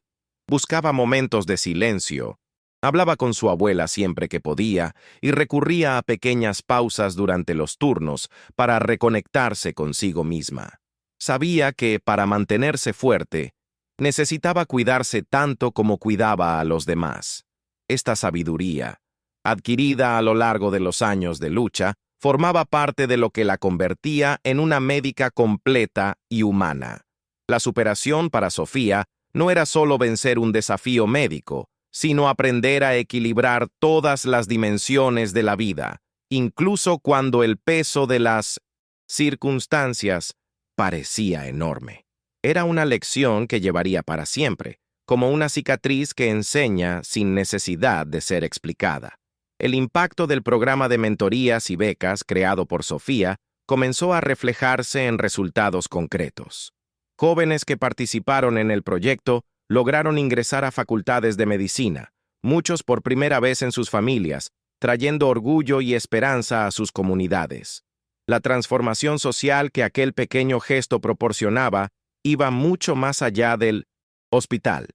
Buscaba momentos de silencio, hablaba con su abuela siempre que podía y recurría a pequeñas pausas durante los turnos para reconectarse consigo misma. Sabía que, para mantenerse fuerte, necesitaba cuidarse tanto como cuidaba a los demás. Esta sabiduría, adquirida a lo largo de los años de lucha, formaba parte de lo que la convertía en una médica completa y humana. La superación para Sofía no era solo vencer un desafío médico, sino aprender a equilibrar todas las dimensiones de la vida, incluso cuando el peso de las circunstancias parecía enorme. Era una lección que llevaría para siempre, como una cicatriz que enseña sin necesidad de ser explicada. El impacto del programa de mentorías y becas creado por Sofía comenzó a reflejarse en resultados concretos. Jóvenes que participaron en el proyecto lograron ingresar a facultades de medicina, muchos por primera vez en sus familias, trayendo orgullo y esperanza a sus comunidades. La transformación social que aquel pequeño gesto proporcionaba iba mucho más allá del hospital.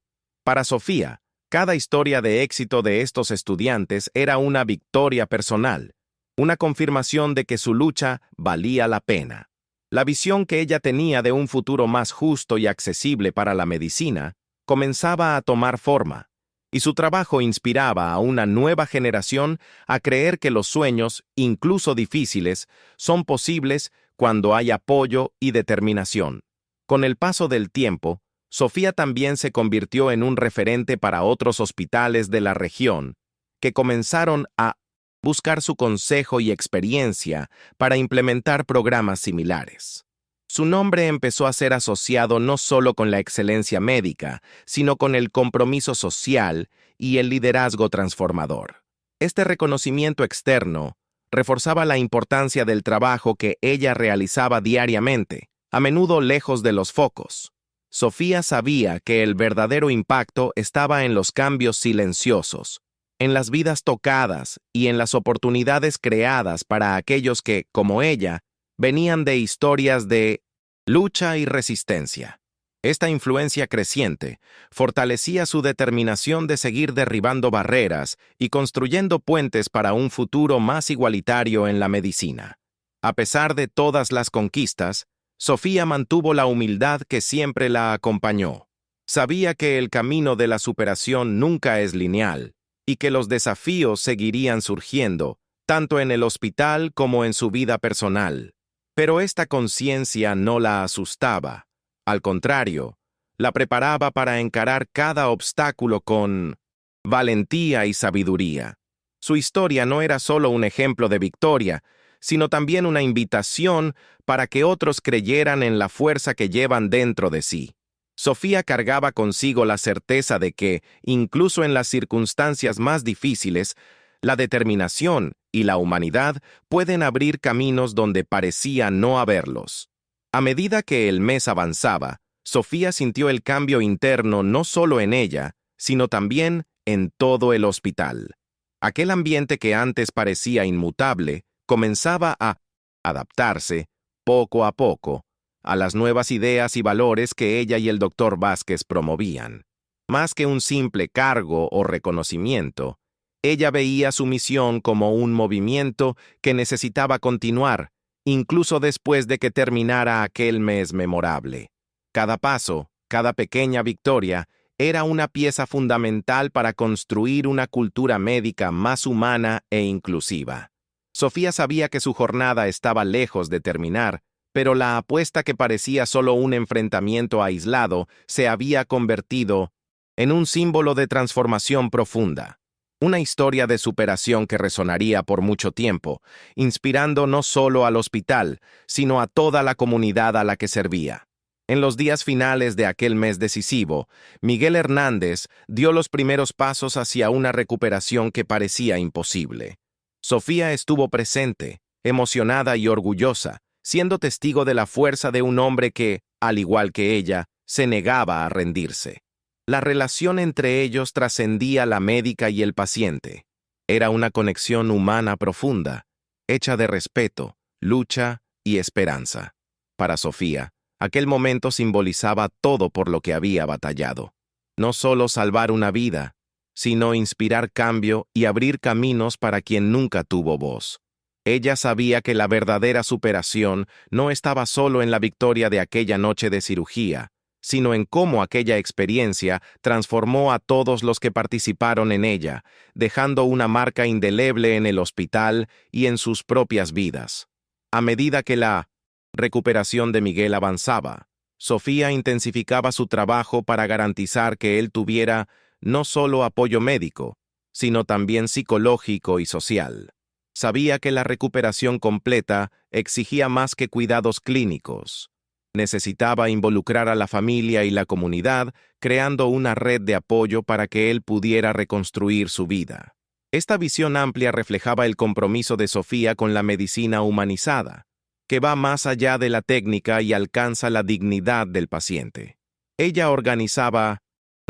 Para Sofía, cada historia de éxito de estos estudiantes era una victoria personal, una confirmación de que su lucha valía la pena. La visión que ella tenía de un futuro más justo y accesible para la medicina comenzaba a tomar forma. y su trabajo inspiraba a una nueva generación a creer que los sueños, incluso difíciles, son posibles cuando hay apoyo y determinación. Con el paso del tiempo, Sofía también se convirtió en un referente para otros hospitales de la región, que comenzaron a buscar su consejo y experiencia para implementar programas similares. Su nombre empezó a ser asociado no solo con la excelencia médica, sino con el compromiso social y el liderazgo transformador. Este reconocimiento externo reforzaba la importancia del trabajo que ella realizaba diariamente, a menudo lejos de los focos. Sofía sabía que el verdadero impacto estaba en los cambios silenciosos, en las vidas tocadas y en las oportunidades creadas para aquellos que, como ella, venían de historias de lucha y resistencia. Esta influencia creciente fortalecía su determinación de seguir derribando barreras y construyendo puentes para un futuro más igualitario en la medicina. A pesar de todas las conquistas, Sofía mantuvo la humildad que siempre la acompañó. Sabía que el camino de la superación nunca es lineal y que los desafíos seguirían surgiendo, tanto en el hospital como en su vida personal. Pero esta conciencia no la asustaba. Al contrario, la preparaba para encarar cada obstáculo con valentía y sabiduría. Su historia no era solo un ejemplo de victoria, sino también una invitación para que otros creyeran en la fuerza que llevan dentro de sí. Sofía cargaba consigo la certeza de que, incluso en las circunstancias más difíciles, la determinación y la humanidad pueden abrir caminos donde parecía no haberlos. A medida que el mes avanzaba, Sofía sintió el cambio interno no solo en ella, sino también en todo el hospital. Aquel ambiente que antes parecía inmutable comenzaba a adaptarse, poco a poco, a las nuevas ideas y valores que ella y el doctor Vázquez promovían. Más que un simple cargo o reconocimiento, ella veía su misión como un movimiento que necesitaba continuar, incluso después de que terminara aquel mes memorable. Cada paso, cada pequeña victoria, era una pieza fundamental para construir una cultura médica más humana e inclusiva. Sofía sabía que su jornada estaba lejos de terminar, pero la apuesta que parecía solo un enfrentamiento aislado se había convertido en un símbolo de transformación profunda. Una historia de superación que resonaría por mucho tiempo, inspirando no solo al hospital, sino a toda la comunidad a la que servía. En los días finales de aquel mes decisivo, Miguel Hernández dio los primeros pasos hacia una recuperación que parecía imposible. Sofía estuvo presente, emocionada y orgullosa, siendo testigo de la fuerza de un hombre que, al igual que ella, se negaba a rendirse. La relación entre ellos trascendía la médica y el paciente. Era una conexión humana profunda, hecha de respeto, lucha y esperanza. Para Sofía, aquel momento simbolizaba todo por lo que había batallado. No solo salvar una vida, sino inspirar cambio y abrir caminos para quien nunca tuvo voz. Ella sabía que la verdadera superación no estaba solo en la victoria de aquella noche de cirugía, sino en cómo aquella experiencia transformó a todos los que participaron en ella, dejando una marca indeleble en el hospital y en sus propias vidas. A medida que la recuperación de Miguel avanzaba, Sofía intensificaba su trabajo para garantizar que él tuviera no solo apoyo médico, sino también psicológico y social. Sabía que la recuperación completa exigía más que cuidados clínicos. Necesitaba involucrar a la familia y la comunidad, creando una red de apoyo para que él pudiera reconstruir su vida. Esta visión amplia reflejaba el compromiso de Sofía con la medicina humanizada, que va más allá de la técnica y alcanza la dignidad del paciente. Ella organizaba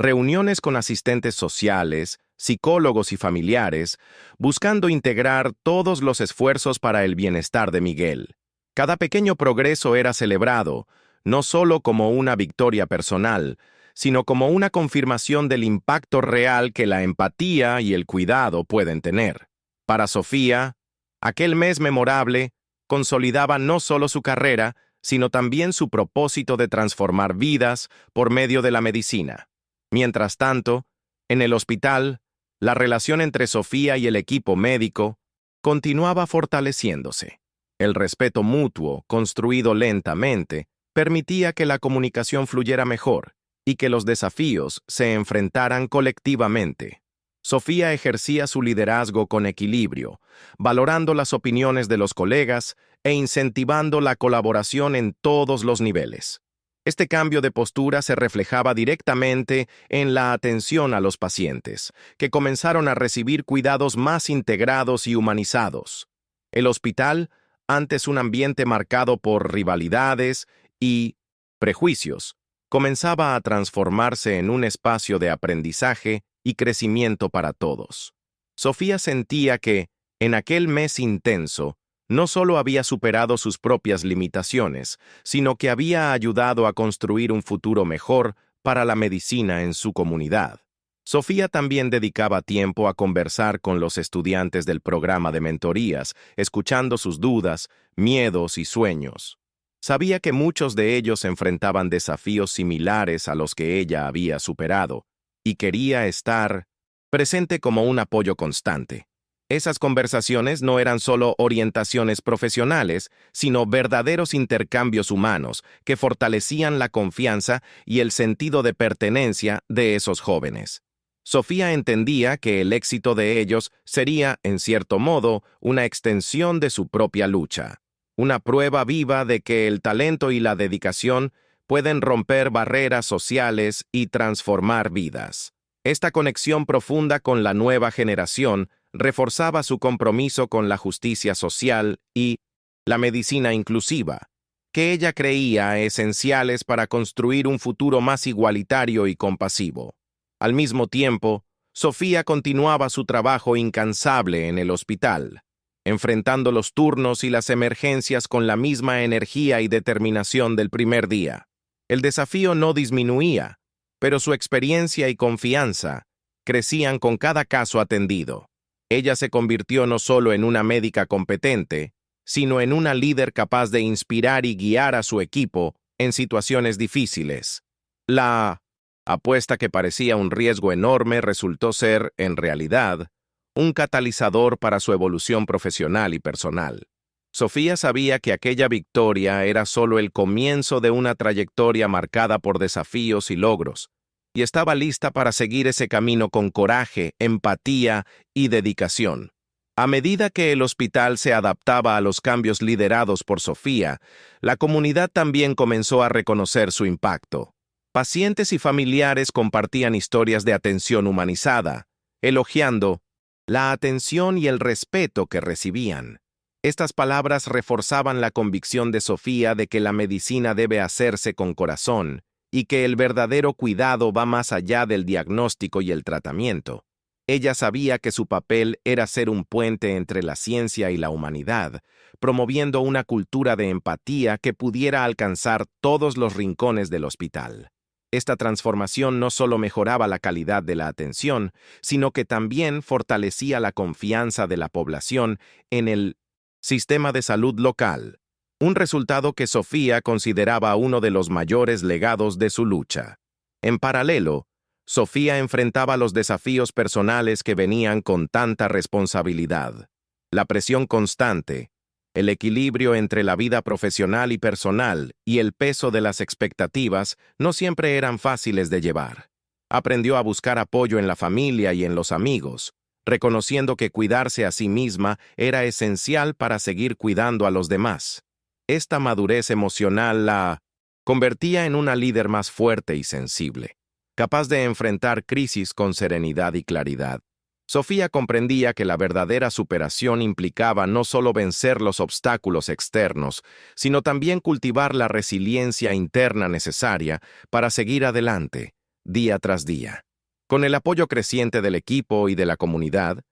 reuniones con asistentes sociales, psicólogos y familiares, buscando integrar todos los esfuerzos para el bienestar de Miguel. Cada pequeño progreso era celebrado, no solo como una victoria personal, sino como una confirmación del impacto real que la empatía y el cuidado pueden tener. Para Sofía, aquel mes memorable consolidaba no solo su carrera, sino también su propósito de transformar vidas por medio de la medicina. Mientras tanto, En el hospital, la relación entre Sofía y el equipo médico continuaba fortaleciéndose. El respeto mutuo, construido lentamente, permitía que la comunicación fluyera mejor y que los desafíos se enfrentaran colectivamente. Sofía ejercía su liderazgo con equilibrio, valorando las opiniones de los colegas e incentivando la colaboración en todos los niveles. Este cambio de postura se reflejaba directamente en la atención a los pacientes, que comenzaron a recibir cuidados más integrados y humanizados. El hospital, antes un ambiente marcado por rivalidades y prejuicios, comenzaba a transformarse en un espacio de aprendizaje y crecimiento para todos. Sofía sentía que, en aquel mes intenso, no solo había superado sus propias limitaciones, sino que había ayudado a construir un futuro mejor para la medicina en su comunidad. Sofía también dedicaba tiempo a conversar con los estudiantes del programa de mentorías, escuchando sus dudas, miedos y sueños. Sabía que muchos de ellos enfrentaban desafíos similares a los que ella había superado, y quería estar presente como un apoyo constante. Esas conversaciones no eran solo orientaciones profesionales, sino verdaderos intercambios humanos que fortalecían la confianza y el sentido de pertenencia de esos jóvenes. Sofía entendía que el éxito de ellos sería, en cierto modo, una extensión de su propia lucha, una prueba viva de que el talento y la dedicación pueden romper barreras sociales y transformar vidas. Esta conexión profunda con la nueva generación reforzaba su compromiso con la justicia social y la medicina inclusiva, que ella creía esenciales para construir un futuro más igualitario y compasivo. Al mismo tiempo, Sofía continuaba su trabajo incansable en el hospital, enfrentando los turnos y las emergencias con la misma energía y determinación del primer día. El desafío no disminuía, pero su experiencia y confianza crecían con cada caso atendido. Ella se convirtió no solo en una médica competente, sino en una líder capaz de inspirar y guiar a su equipo en situaciones difíciles. La apuesta que parecía un riesgo enorme resultó ser, en realidad, un catalizador para su evolución profesional y personal. Sofía sabía que aquella victoria era solo el comienzo de una trayectoria marcada por desafíos y logros, y estaba lista para seguir ese camino con coraje, empatía y dedicación. A medida que el hospital se adaptaba a los cambios liderados por Sofía, la comunidad también comenzó a reconocer su impacto. Pacientes y familiares compartían historias de atención humanizada, elogiando la atención y el respeto que recibían. Estas palabras reforzaban la convicción de Sofía de que la medicina debe hacerse con corazón y que el verdadero cuidado va más allá del diagnóstico y el tratamiento. Ella sabía que su papel era ser un puente entre la ciencia y la humanidad, promoviendo una cultura de empatía que pudiera alcanzar todos los rincones del hospital. Esta transformación no solo mejoraba la calidad de la atención, sino que también fortalecía la confianza de la población en el sistema de salud local, un resultado que Sofía consideraba uno de los mayores legados de su lucha. En paralelo, Sofía enfrentaba los desafíos personales que venían con tanta responsabilidad. La presión constante, el equilibrio entre la vida profesional y personal y el peso de las expectativas no siempre eran fáciles de llevar. Aprendió a buscar apoyo en la familia y en los amigos, reconociendo que cuidarse a sí misma era esencial para seguir cuidando a los demás. Esta madurez emocional la convertía en una líder más fuerte y sensible, capaz de enfrentar crisis con serenidad y claridad. Sofía comprendía que la verdadera superación implicaba no solo vencer los obstáculos externos, sino también cultivar la resiliencia interna necesaria para seguir adelante, día tras día. Con el apoyo creciente del equipo y de la comunidad,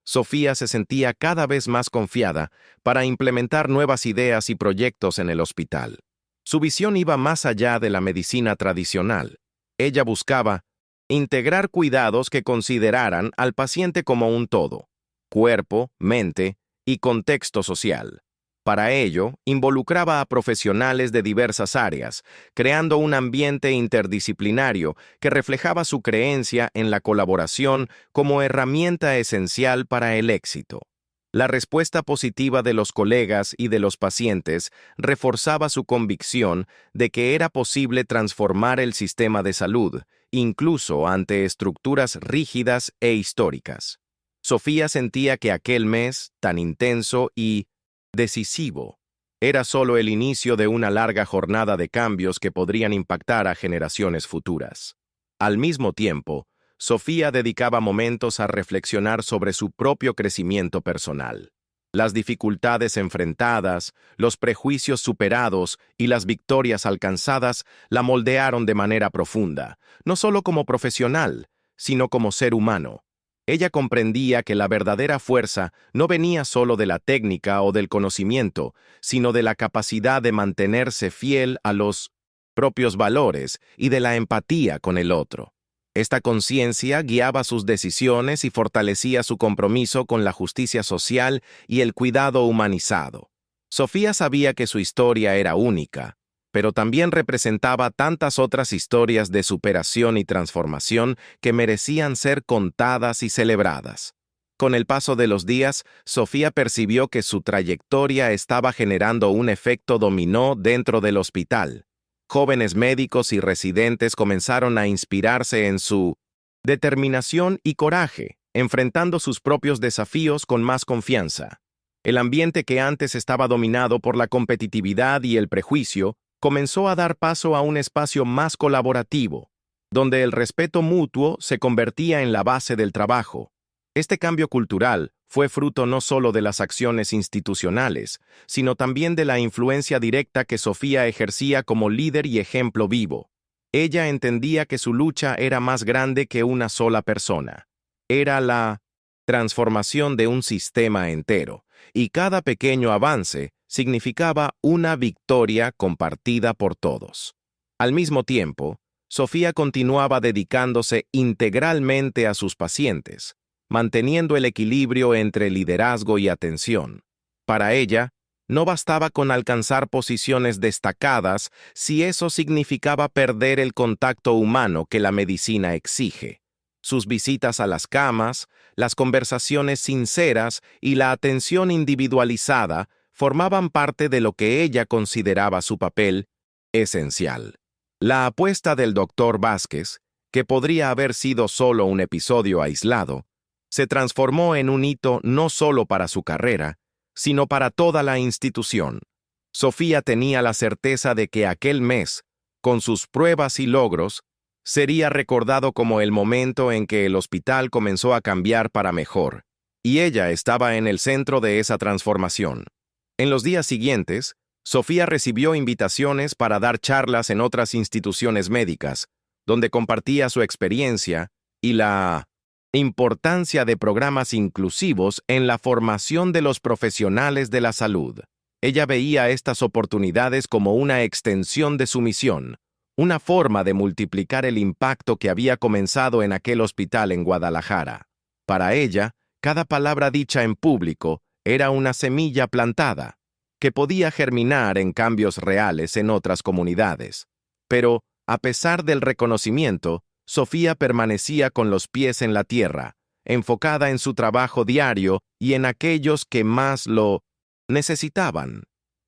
Sofía se sentía cada vez más confiada para implementar nuevas ideas y proyectos en el hospital. Su visión iba más allá de la medicina tradicional. Ella buscaba integrar cuidados que consideraran al paciente como un todo: cuerpo, mente y contexto social. Para ello, involucraba a profesionales de diversas áreas, creando un ambiente interdisciplinario que reflejaba su creencia en la colaboración como herramienta esencial para el éxito. La respuesta positiva de los colegas y de los pacientes reforzaba su convicción de que era posible transformar el sistema de salud, incluso ante estructuras rígidas e históricas. Sofía sentía que aquel mes, tan intenso y decisivo, era solo el inicio de una larga jornada de cambios que podrían impactar a generaciones futuras. Al mismo tiempo, Sofía dedicaba momentos a reflexionar sobre su propio crecimiento personal. Las dificultades enfrentadas, los prejuicios superados y las victorias alcanzadas la moldearon de manera profunda, no solo como profesional, sino como ser humano. Ella comprendía que la verdadera fuerza no venía solo de la técnica o del conocimiento, sino de la capacidad de mantenerse fiel a los propios valores y de la empatía con el otro. Esta conciencia guiaba sus decisiones y fortalecía su compromiso con la justicia social y el cuidado humanizado. Sofía sabía que su historia era única, pero también representaba tantas otras historias de superación y transformación que merecían ser contadas y celebradas. Con el paso de los días, Sofía percibió que su trayectoria estaba generando un efecto dominó dentro del hospital. Jóvenes médicos y residentes comenzaron a inspirarse en su determinación y coraje, enfrentando sus propios desafíos con más confianza. El ambiente que antes estaba dominado por la competitividad y el prejuicio comenzó a dar paso a un espacio más colaborativo, donde el respeto mutuo se convertía en la base del trabajo. Este cambio cultural fue fruto no solo de las acciones institucionales, sino también de la influencia directa que Sofía ejercía como líder y ejemplo vivo. Ella entendía que su lucha era más grande que una sola persona. Era la transformación de un sistema entero, y cada pequeño avance significaba una victoria compartida por todos. Al mismo tiempo, Sofía continuaba dedicándose integralmente a sus pacientes, manteniendo el equilibrio entre liderazgo y atención. Para ella, no bastaba con alcanzar posiciones destacadas si eso significaba perder el contacto humano que la medicina exige. Sus visitas a las camas, las conversaciones sinceras y la atención individualizada formaban parte de lo que ella consideraba su papel esencial. La apuesta del Dr. Vázquez, que podría haber sido solo un episodio aislado, se transformó en un hito no solo para su carrera, sino para toda la institución. Sofía tenía la certeza de que aquel mes, con sus pruebas y logros, sería recordado como el momento en que el hospital comenzó a cambiar para mejor, y ella estaba en el centro de esa transformación. En los días siguientes, Sofía recibió invitaciones para dar charlas en otras instituciones médicas, donde compartía su experiencia y la importancia de programas inclusivos en la formación de los profesionales de la salud. Ella veía estas oportunidades como una extensión de su misión, una forma de multiplicar el impacto que había comenzado en aquel hospital en Guadalajara. Para ella, cada palabra dicha en público era una semilla plantada, que podía germinar en cambios reales en otras comunidades. Pero, a pesar del reconocimiento, Sofía permanecía con los pies en la tierra, enfocada en su trabajo diario y en aquellos que más lo necesitaban.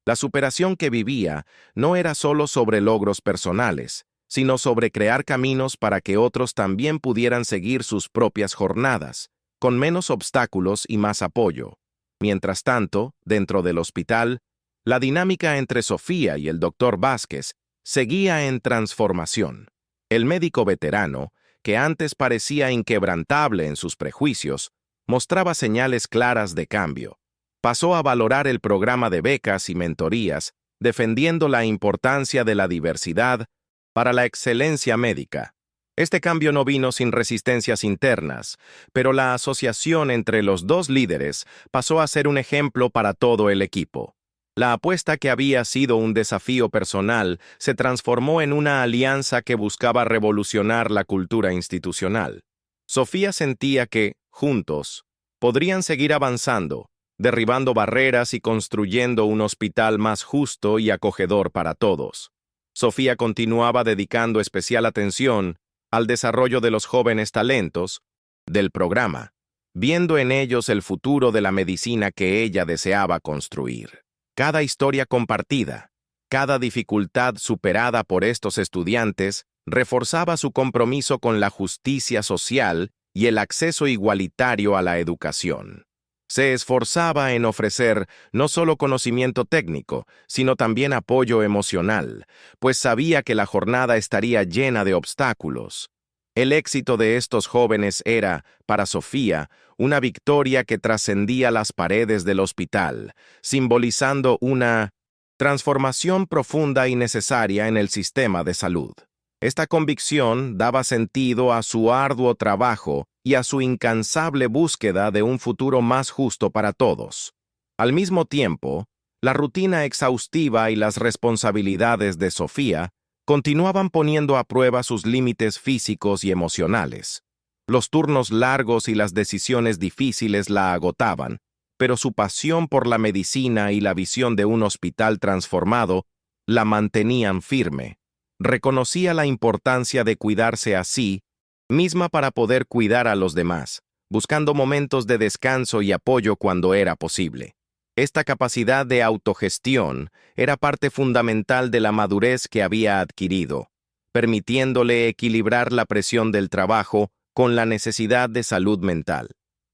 La superación que vivía no era solo sobre logros personales, sino sobre crear caminos para que otros también pudieran seguir sus propias jornadas, con menos obstáculos y más apoyo. Mientras tanto, dentro del hospital, la dinámica entre Sofía y el Dr. Vázquez seguía en transformación. El médico veterano, que antes parecía inquebrantable en sus prejuicios, mostraba señales claras de cambio. Pasó a valorar el programa de becas y mentorías, defendiendo la importancia de la diversidad para la excelencia médica. Este cambio no vino sin resistencias internas, pero la asociación entre los dos líderes pasó a ser un ejemplo para todo el equipo. La apuesta que había sido un desafío personal se transformó en una alianza que buscaba revolucionar la cultura institucional. Sofía sentía que, juntos, podrían seguir avanzando, derribando barreras y construyendo un hospital más justo y acogedor para todos. Sofía continuaba dedicando especial atención al desarrollo de los jóvenes talentos del programa, viendo en ellos el futuro de la medicina que ella deseaba construir. Cada historia compartida, cada dificultad superada por estos estudiantes reforzaba su compromiso con la justicia social y el acceso igualitario a la educación. Se esforzaba en ofrecer no solo conocimiento técnico, sino también apoyo emocional, pues sabía que la jornada estaría llena de obstáculos. El éxito de estos jóvenes era, para Sofía, una victoria que trascendía las paredes del hospital, simbolizando una transformación profunda y necesaria en el sistema de salud. Esta convicción daba sentido a su arduo trabajo y a su incansable búsqueda de un futuro más justo para todos. Al mismo tiempo, la rutina exhaustiva y las responsabilidades de Sofía continuaban poniendo a prueba sus límites físicos y emocionales. Los turnos largos y las decisiones difíciles la agotaban, pero su pasión por la medicina y la visión de un hospital transformado la mantenían firme. Reconocía la importancia de cuidarse a sí misma para poder cuidar a los demás, buscando momentos de descanso y apoyo cuando era posible. Esta capacidad de autogestión era parte fundamental de la madurez que había adquirido, permitiéndole equilibrar la presión del trabajo con la necesidad de salud mental.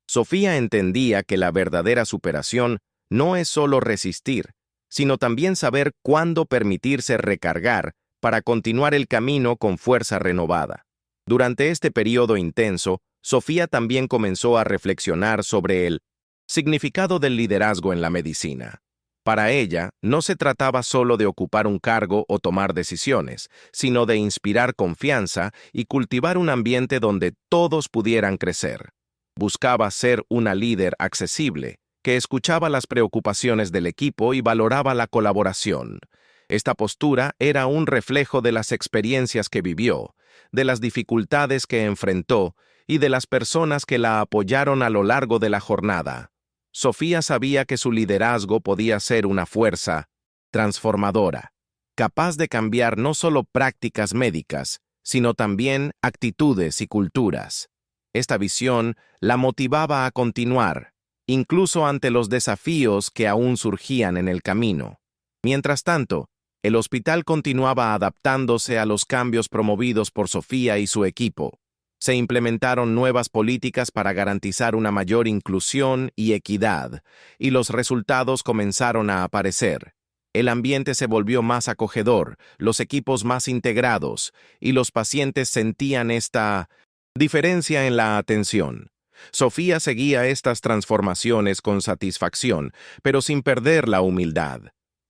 Sofía entendía que la verdadera superación no es solo resistir, sino también saber cuándo permitirse recargar para continuar el camino con fuerza renovada. Durante este periodo intenso, Sofía también comenzó a reflexionar sobre el significado del liderazgo en la medicina. Para ella, no se trataba solo de ocupar un cargo o tomar decisiones, sino de inspirar confianza y cultivar un ambiente donde todos pudieran crecer. Buscaba ser una líder accesible, que escuchaba las preocupaciones del equipo y valoraba la colaboración. Esta postura era un reflejo de las experiencias que vivió, de las dificultades que enfrentó y de las personas que la apoyaron a lo largo de la jornada. Sofía sabía que su liderazgo podía ser una fuerza transformadora, capaz de cambiar no solo prácticas médicas, sino también actitudes y culturas. Esta visión la motivaba a continuar, incluso ante los desafíos que aún surgían en el camino. Mientras tanto, el hospital continuaba adaptándose a los cambios promovidos por Sofía y su equipo. Se implementaron nuevas políticas para garantizar una mayor inclusión y equidad, y los resultados comenzaron a aparecer. El ambiente se volvió más acogedor, los equipos más integrados, y los pacientes sentían esta diferencia en la atención. Sofía seguía estas transformaciones con satisfacción, pero sin perder la humildad.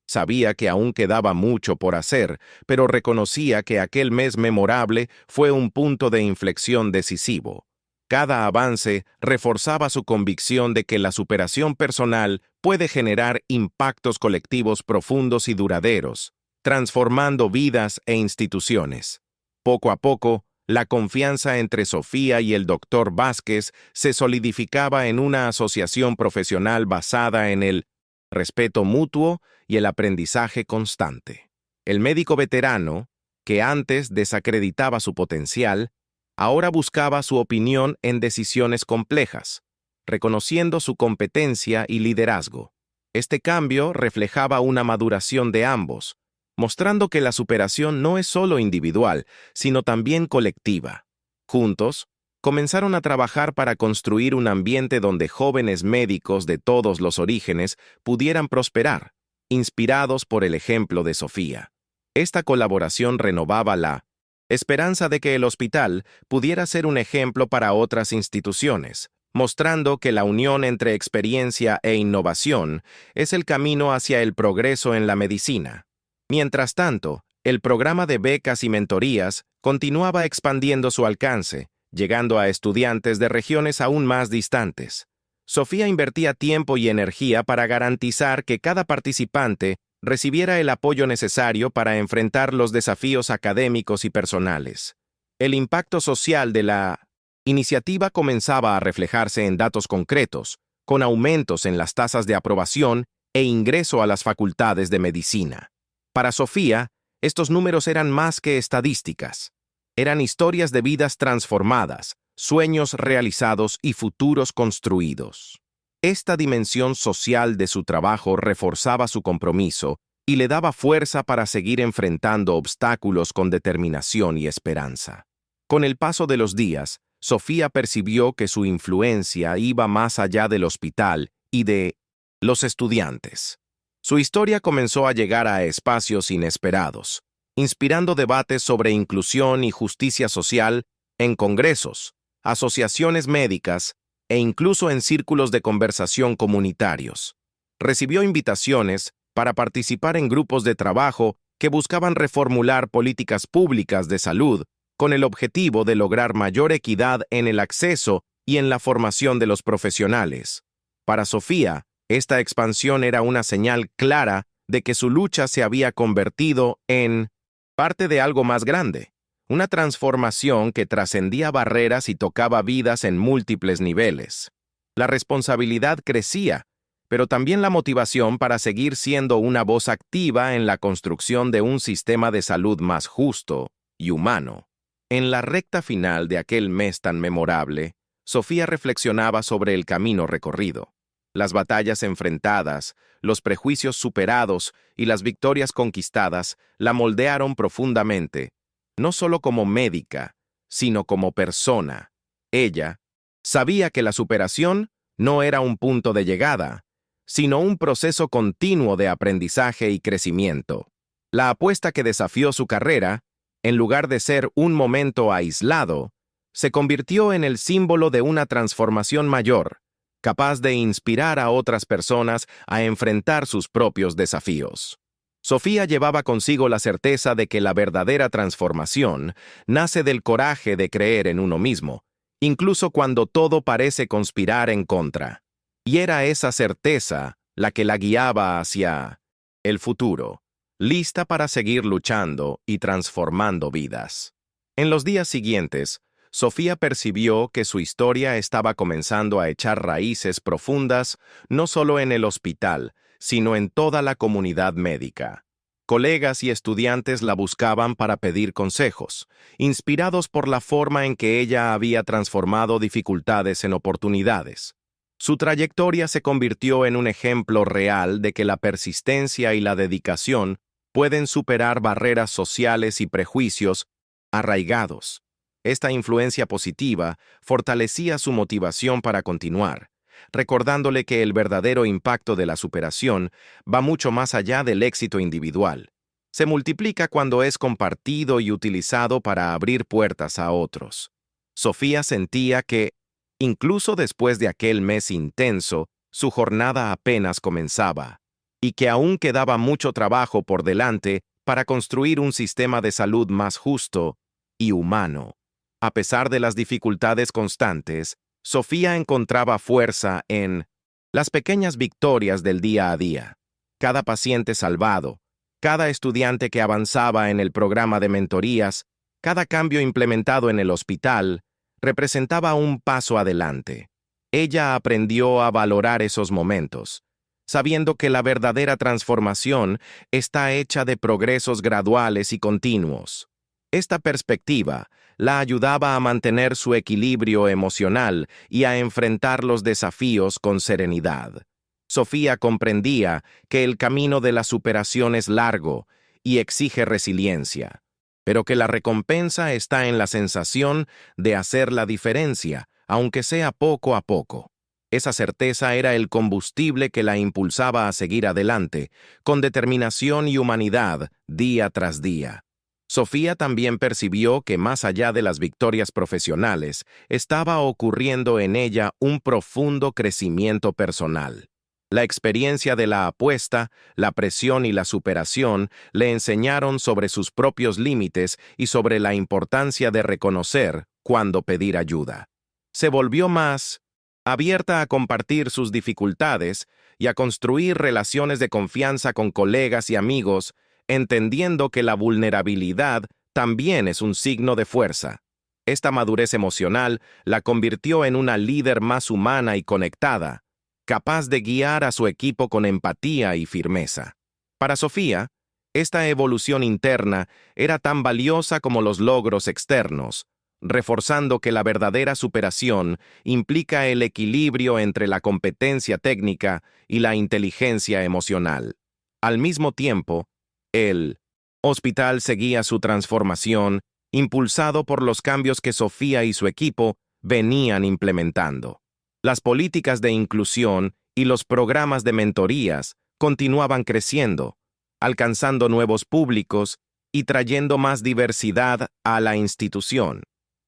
Sabía que aún quedaba mucho por hacer, pero reconocía que aquel mes memorable fue un punto de inflexión decisivo. Cada avance reforzaba su convicción de que la superación personal puede generar impactos colectivos profundos y duraderos, transformando vidas e instituciones. Poco a poco, la confianza entre Sofía y el Dr. Vázquez se solidificaba en una asociación profesional basada en el respeto mutuo y el aprendizaje constante. El médico veterano, que antes desacreditaba su potencial, ahora buscaba su opinión en decisiones complejas, reconociendo su competencia y liderazgo. Este cambio reflejaba una maduración de ambos, mostrando que la superación no es solo individual, sino también colectiva. Juntos, comenzaron a trabajar para construir un ambiente donde jóvenes médicos de todos los orígenes pudieran prosperar, inspirados por el ejemplo de Sofía. Esta colaboración renovaba la esperanza de que el hospital pudiera ser un ejemplo para otras instituciones, mostrando que la unión entre experiencia e innovación es el camino hacia el progreso en la medicina. Mientras tanto, el programa de becas y mentorías continuaba expandiendo su alcance, llegando a estudiantes de regiones aún más distantes. Sofía invertía tiempo y energía para garantizar que cada participante recibiera el apoyo necesario para enfrentar los desafíos académicos y personales. El impacto social de la iniciativa comenzaba a reflejarse en datos concretos, con aumentos en las tasas de aprobación e ingreso a las facultades de medicina. Para Sofía, estos números eran más que estadísticas. Eran historias de vidas transformadas, sueños realizados y futuros construidos. Esta dimensión social de su trabajo reforzaba su compromiso y le daba fuerza para seguir enfrentando obstáculos con determinación y esperanza. Con el paso de los días, Sofía percibió que su influencia iba más allá del hospital y de los estudiantes. Su historia comenzó a llegar a espacios inesperados, inspirando debates sobre inclusión y justicia social en congresos, asociaciones médicas e incluso en círculos de conversación comunitarios. Recibió invitaciones para participar en grupos de trabajo que buscaban reformular políticas públicas de salud con el objetivo de lograr mayor equidad en el acceso y en la formación de los profesionales. Para Sofía, esta expansión era una señal clara de que su lucha se había convertido en parte de algo más grande, una transformación que trascendía barreras y tocaba vidas en múltiples niveles. La responsabilidad crecía, pero también la motivación para seguir siendo una voz activa en la construcción de un sistema de salud más justo y humano. En la recta final de aquel mes tan memorable, Sofía reflexionaba sobre el camino recorrido. Las batallas enfrentadas, los prejuicios superados y las victorias conquistadas la moldearon profundamente, no solo como médica, sino como persona. Ella sabía que la superación no era un punto de llegada, sino un proceso continuo de aprendizaje y crecimiento. La apuesta que desafió su carrera, en lugar de ser un momento aislado, se convirtió en el símbolo de una transformación mayor, capaz de inspirar a otras personas a enfrentar sus propios desafíos. Sofía llevaba consigo la certeza de que la verdadera transformación nace del coraje de creer en uno mismo, incluso cuando todo parece conspirar en contra. Y era esa certeza la que la guiaba hacia el futuro, lista para seguir luchando y transformando vidas. En los días siguientes, Sofía percibió que su historia estaba comenzando a echar raíces profundas no solo en el hospital, sino en toda la comunidad médica. Colegas y estudiantes la buscaban para pedir consejos, inspirados por la forma en que ella había transformado dificultades en oportunidades. Su trayectoria se convirtió en un ejemplo real de que la persistencia y la dedicación pueden superar barreras sociales y prejuicios arraigados. Esta influencia positiva fortalecía su motivación para continuar, recordándole que el verdadero impacto de la superación va mucho más allá del éxito individual. Se multiplica cuando es compartido y utilizado para abrir puertas a otros. Sofía sentía que, incluso después de aquel mes intenso, su jornada apenas comenzaba, y que aún quedaba mucho trabajo por delante para construir un sistema de salud más justo y humano. A pesar de las dificultades constantes, Sofía encontraba fuerza en las pequeñas victorias del día a día. Cada paciente salvado, cada estudiante que avanzaba en el programa de mentorías, cada cambio implementado en el hospital, representaba un paso adelante. Ella aprendió a valorar esos momentos, sabiendo que la verdadera transformación está hecha de progresos graduales y continuos. Esta perspectiva la ayudaba a mantener su equilibrio emocional y a enfrentar los desafíos con serenidad. Sofía comprendía que el camino de la superación es largo y exige resiliencia, pero que la recompensa está en la sensación de hacer la diferencia, aunque sea poco a poco. Esa certeza era el combustible que la impulsaba a seguir adelante, con determinación y humanidad, día tras día. Sofía también percibió que más allá de las victorias profesionales, estaba ocurriendo en ella un profundo crecimiento personal. La experiencia de la apuesta, la presión y la superación le enseñaron sobre sus propios límites y sobre la importancia de reconocer cuándo pedir ayuda. Se volvió más abierta a compartir sus dificultades y a construir relaciones de confianza con colegas y amigos, entendiendo que la vulnerabilidad también es un signo de fuerza. Esta madurez emocional la convirtió en una líder más humana y conectada, capaz de guiar a su equipo con empatía y firmeza. Para Sofía, esta evolución interna era tan valiosa como los logros externos, reforzando que la verdadera superación implica el equilibrio entre la competencia técnica y la inteligencia emocional. Al mismo tiempo, el hospital seguía su transformación, impulsado por los cambios que Sofía y su equipo venían implementando. Las políticas de inclusión y los programas de mentorías continuaban creciendo, alcanzando nuevos públicos y trayendo más diversidad a la institución.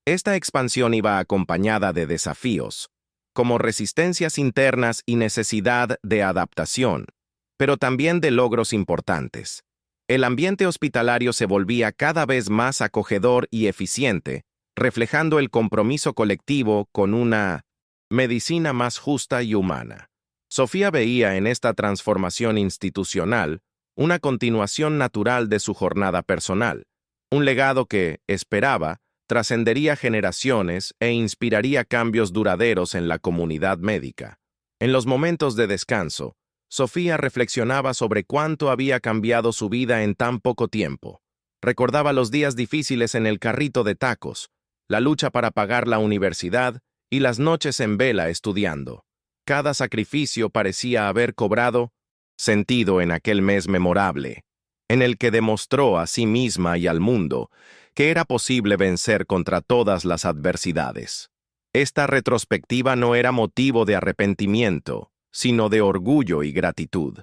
Esta expansión iba acompañada de desafíos, como resistencias internas y necesidad de adaptación, pero también de logros importantes. El ambiente hospitalario se volvía cada vez más acogedor y eficiente, reflejando el compromiso colectivo con una medicina más justa y humana. Sofía veía en esta transformación institucional una continuación natural de su jornada personal, un legado que, esperaba, trascendería generaciones e inspiraría cambios duraderos en la comunidad médica. En los momentos de descanso, Sofía reflexionaba sobre cuánto había cambiado su vida en tan poco tiempo. Recordaba los días difíciles en el carrito de tacos, la lucha para pagar la universidad y las noches en vela estudiando. Cada sacrificio parecía haber cobrado sentido en aquel mes memorable, en el que demostró a sí misma y al mundo que era posible vencer contra todas las adversidades. Esta retrospectiva no era motivo de arrepentimiento, sino de orgullo y gratitud.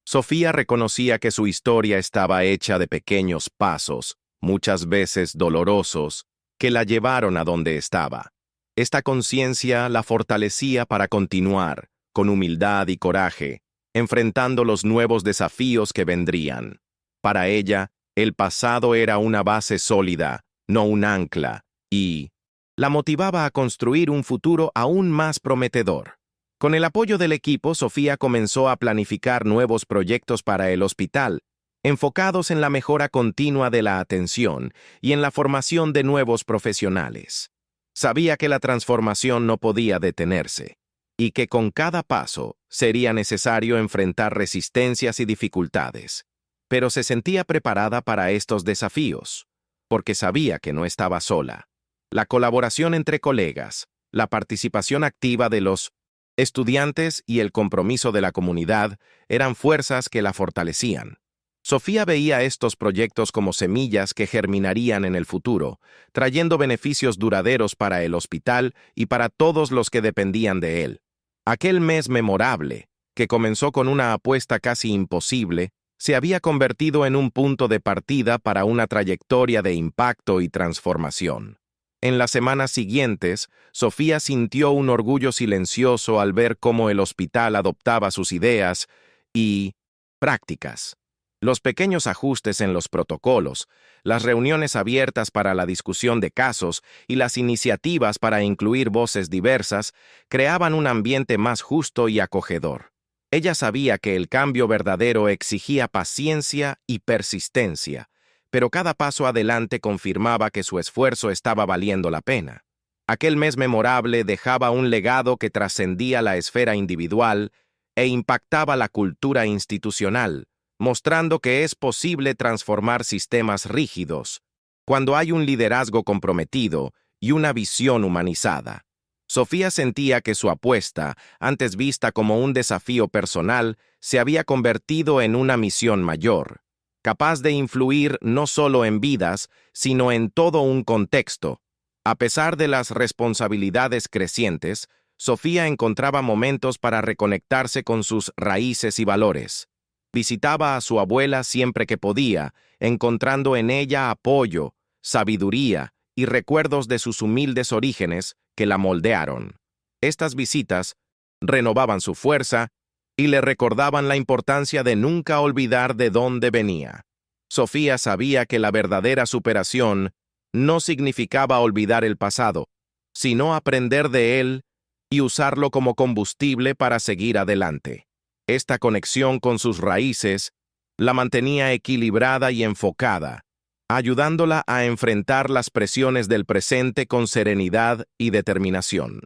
Sofía reconocía que su historia estaba hecha de pequeños pasos, muchas veces dolorosos, que la llevaron a donde estaba. Esta conciencia la fortalecía para continuar, con humildad y coraje, enfrentando los nuevos desafíos que vendrían. Para ella, el pasado era una base sólida, no un ancla, y la motivaba a construir un futuro aún más prometedor. Con el apoyo del equipo, Sofía comenzó a planificar nuevos proyectos para el hospital, enfocados en la mejora continua de la atención y en la formación de nuevos profesionales. Sabía que la transformación no podía detenerse, y que con cada paso sería necesario enfrentar resistencias y dificultades. Pero se sentía preparada para estos desafíos, porque sabía que no estaba sola. La colaboración entre colegas, la participación activa de los estudiantes y el compromiso de la comunidad eran fuerzas que la fortalecían. Sofía veía estos proyectos como semillas que germinarían en el futuro, trayendo beneficios duraderos para el hospital y para todos los que dependían de él. Aquel mes memorable, que comenzó con una apuesta casi imposible, se había convertido en un punto de partida para una trayectoria de impacto y transformación. En las semanas siguientes, Sofía sintió un orgullo silencioso al ver cómo el hospital adoptaba sus ideas y prácticas. Los pequeños ajustes en los protocolos, las reuniones abiertas para la discusión de casos y las iniciativas para incluir voces diversas creaban un ambiente más justo y acogedor. Ella sabía que el cambio verdadero exigía paciencia y persistencia, pero cada paso adelante confirmaba que su esfuerzo estaba valiendo la pena. Aquel mes memorable dejaba un legado que trascendía la esfera individual e impactaba la cultura institucional, mostrando que es posible transformar sistemas rígidos cuando hay un liderazgo comprometido y una visión humanizada. Sofía sentía que su apuesta, antes vista como un desafío personal, se había convertido en una misión mayor, capaz de influir no solo en vidas, sino en todo un contexto. A pesar de las responsabilidades crecientes, Sofía encontraba momentos para reconectarse con sus raíces y valores. Visitaba a su abuela siempre que podía, encontrando en ella apoyo, sabiduría y recuerdos de sus humildes orígenes que la moldearon. Estas visitas renovaban su fuerza y le recordaban la importancia de nunca olvidar de dónde venía. Sofía sabía que la verdadera superación no significaba olvidar el pasado, sino aprender de él y usarlo como combustible para seguir adelante. Esta conexión con sus raíces la mantenía equilibrada y enfocada, ayudándola a enfrentar las presiones del presente con serenidad y determinación.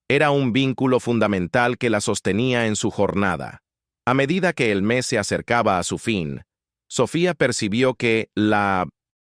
Era un vínculo fundamental que la sostenía en su jornada. A medida que el mes se acercaba a su fin, Sofía percibió que la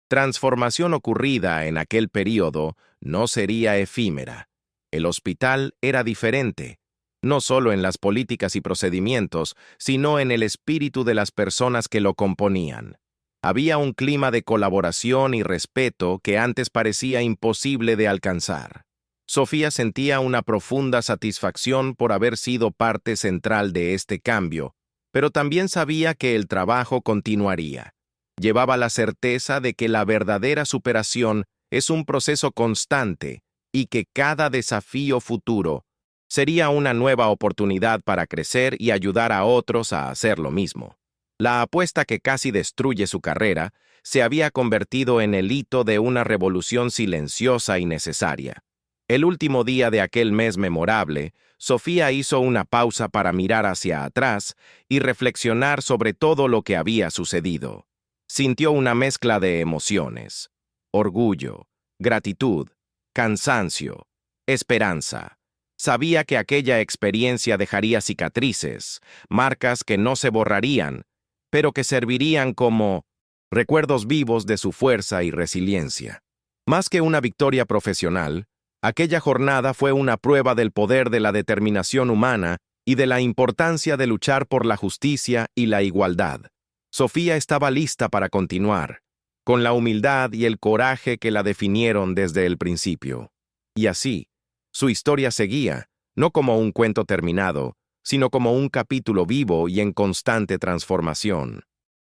transformación ocurrida en aquel período no sería efímera. El hospital era diferente, no solo en las políticas y procedimientos, sino en el espíritu de las personas que lo componían. Había un clima de colaboración y respeto que antes parecía imposible de alcanzar. Sofía sentía una profunda satisfacción por haber sido parte central de este cambio, pero también sabía que el trabajo continuaría. Llevaba la certeza de que la verdadera superación es un proceso constante y que cada desafío futuro sería una nueva oportunidad para crecer y ayudar a otros a hacer lo mismo. La apuesta que casi destruye su carrera se había convertido en el hito de una revolución silenciosa y necesaria. El último día de aquel mes memorable, Sofía hizo una pausa para mirar hacia atrás y reflexionar sobre todo lo que había sucedido. Sintió una mezcla de emociones: orgullo, gratitud, cansancio, esperanza. Sabía que aquella experiencia dejaría cicatrices, marcas que no se borrarían, pero que servirían como recuerdos vivos de su fuerza y resiliencia. Más que una victoria profesional, aquella jornada fue una prueba del poder de la determinación humana y de la importancia de luchar por la justicia y la igualdad. Sofía estaba lista para continuar, con la humildad y el coraje que la definieron desde el principio. Y así, su historia seguía, no como un cuento terminado, sino como un capítulo vivo y en constante transformación.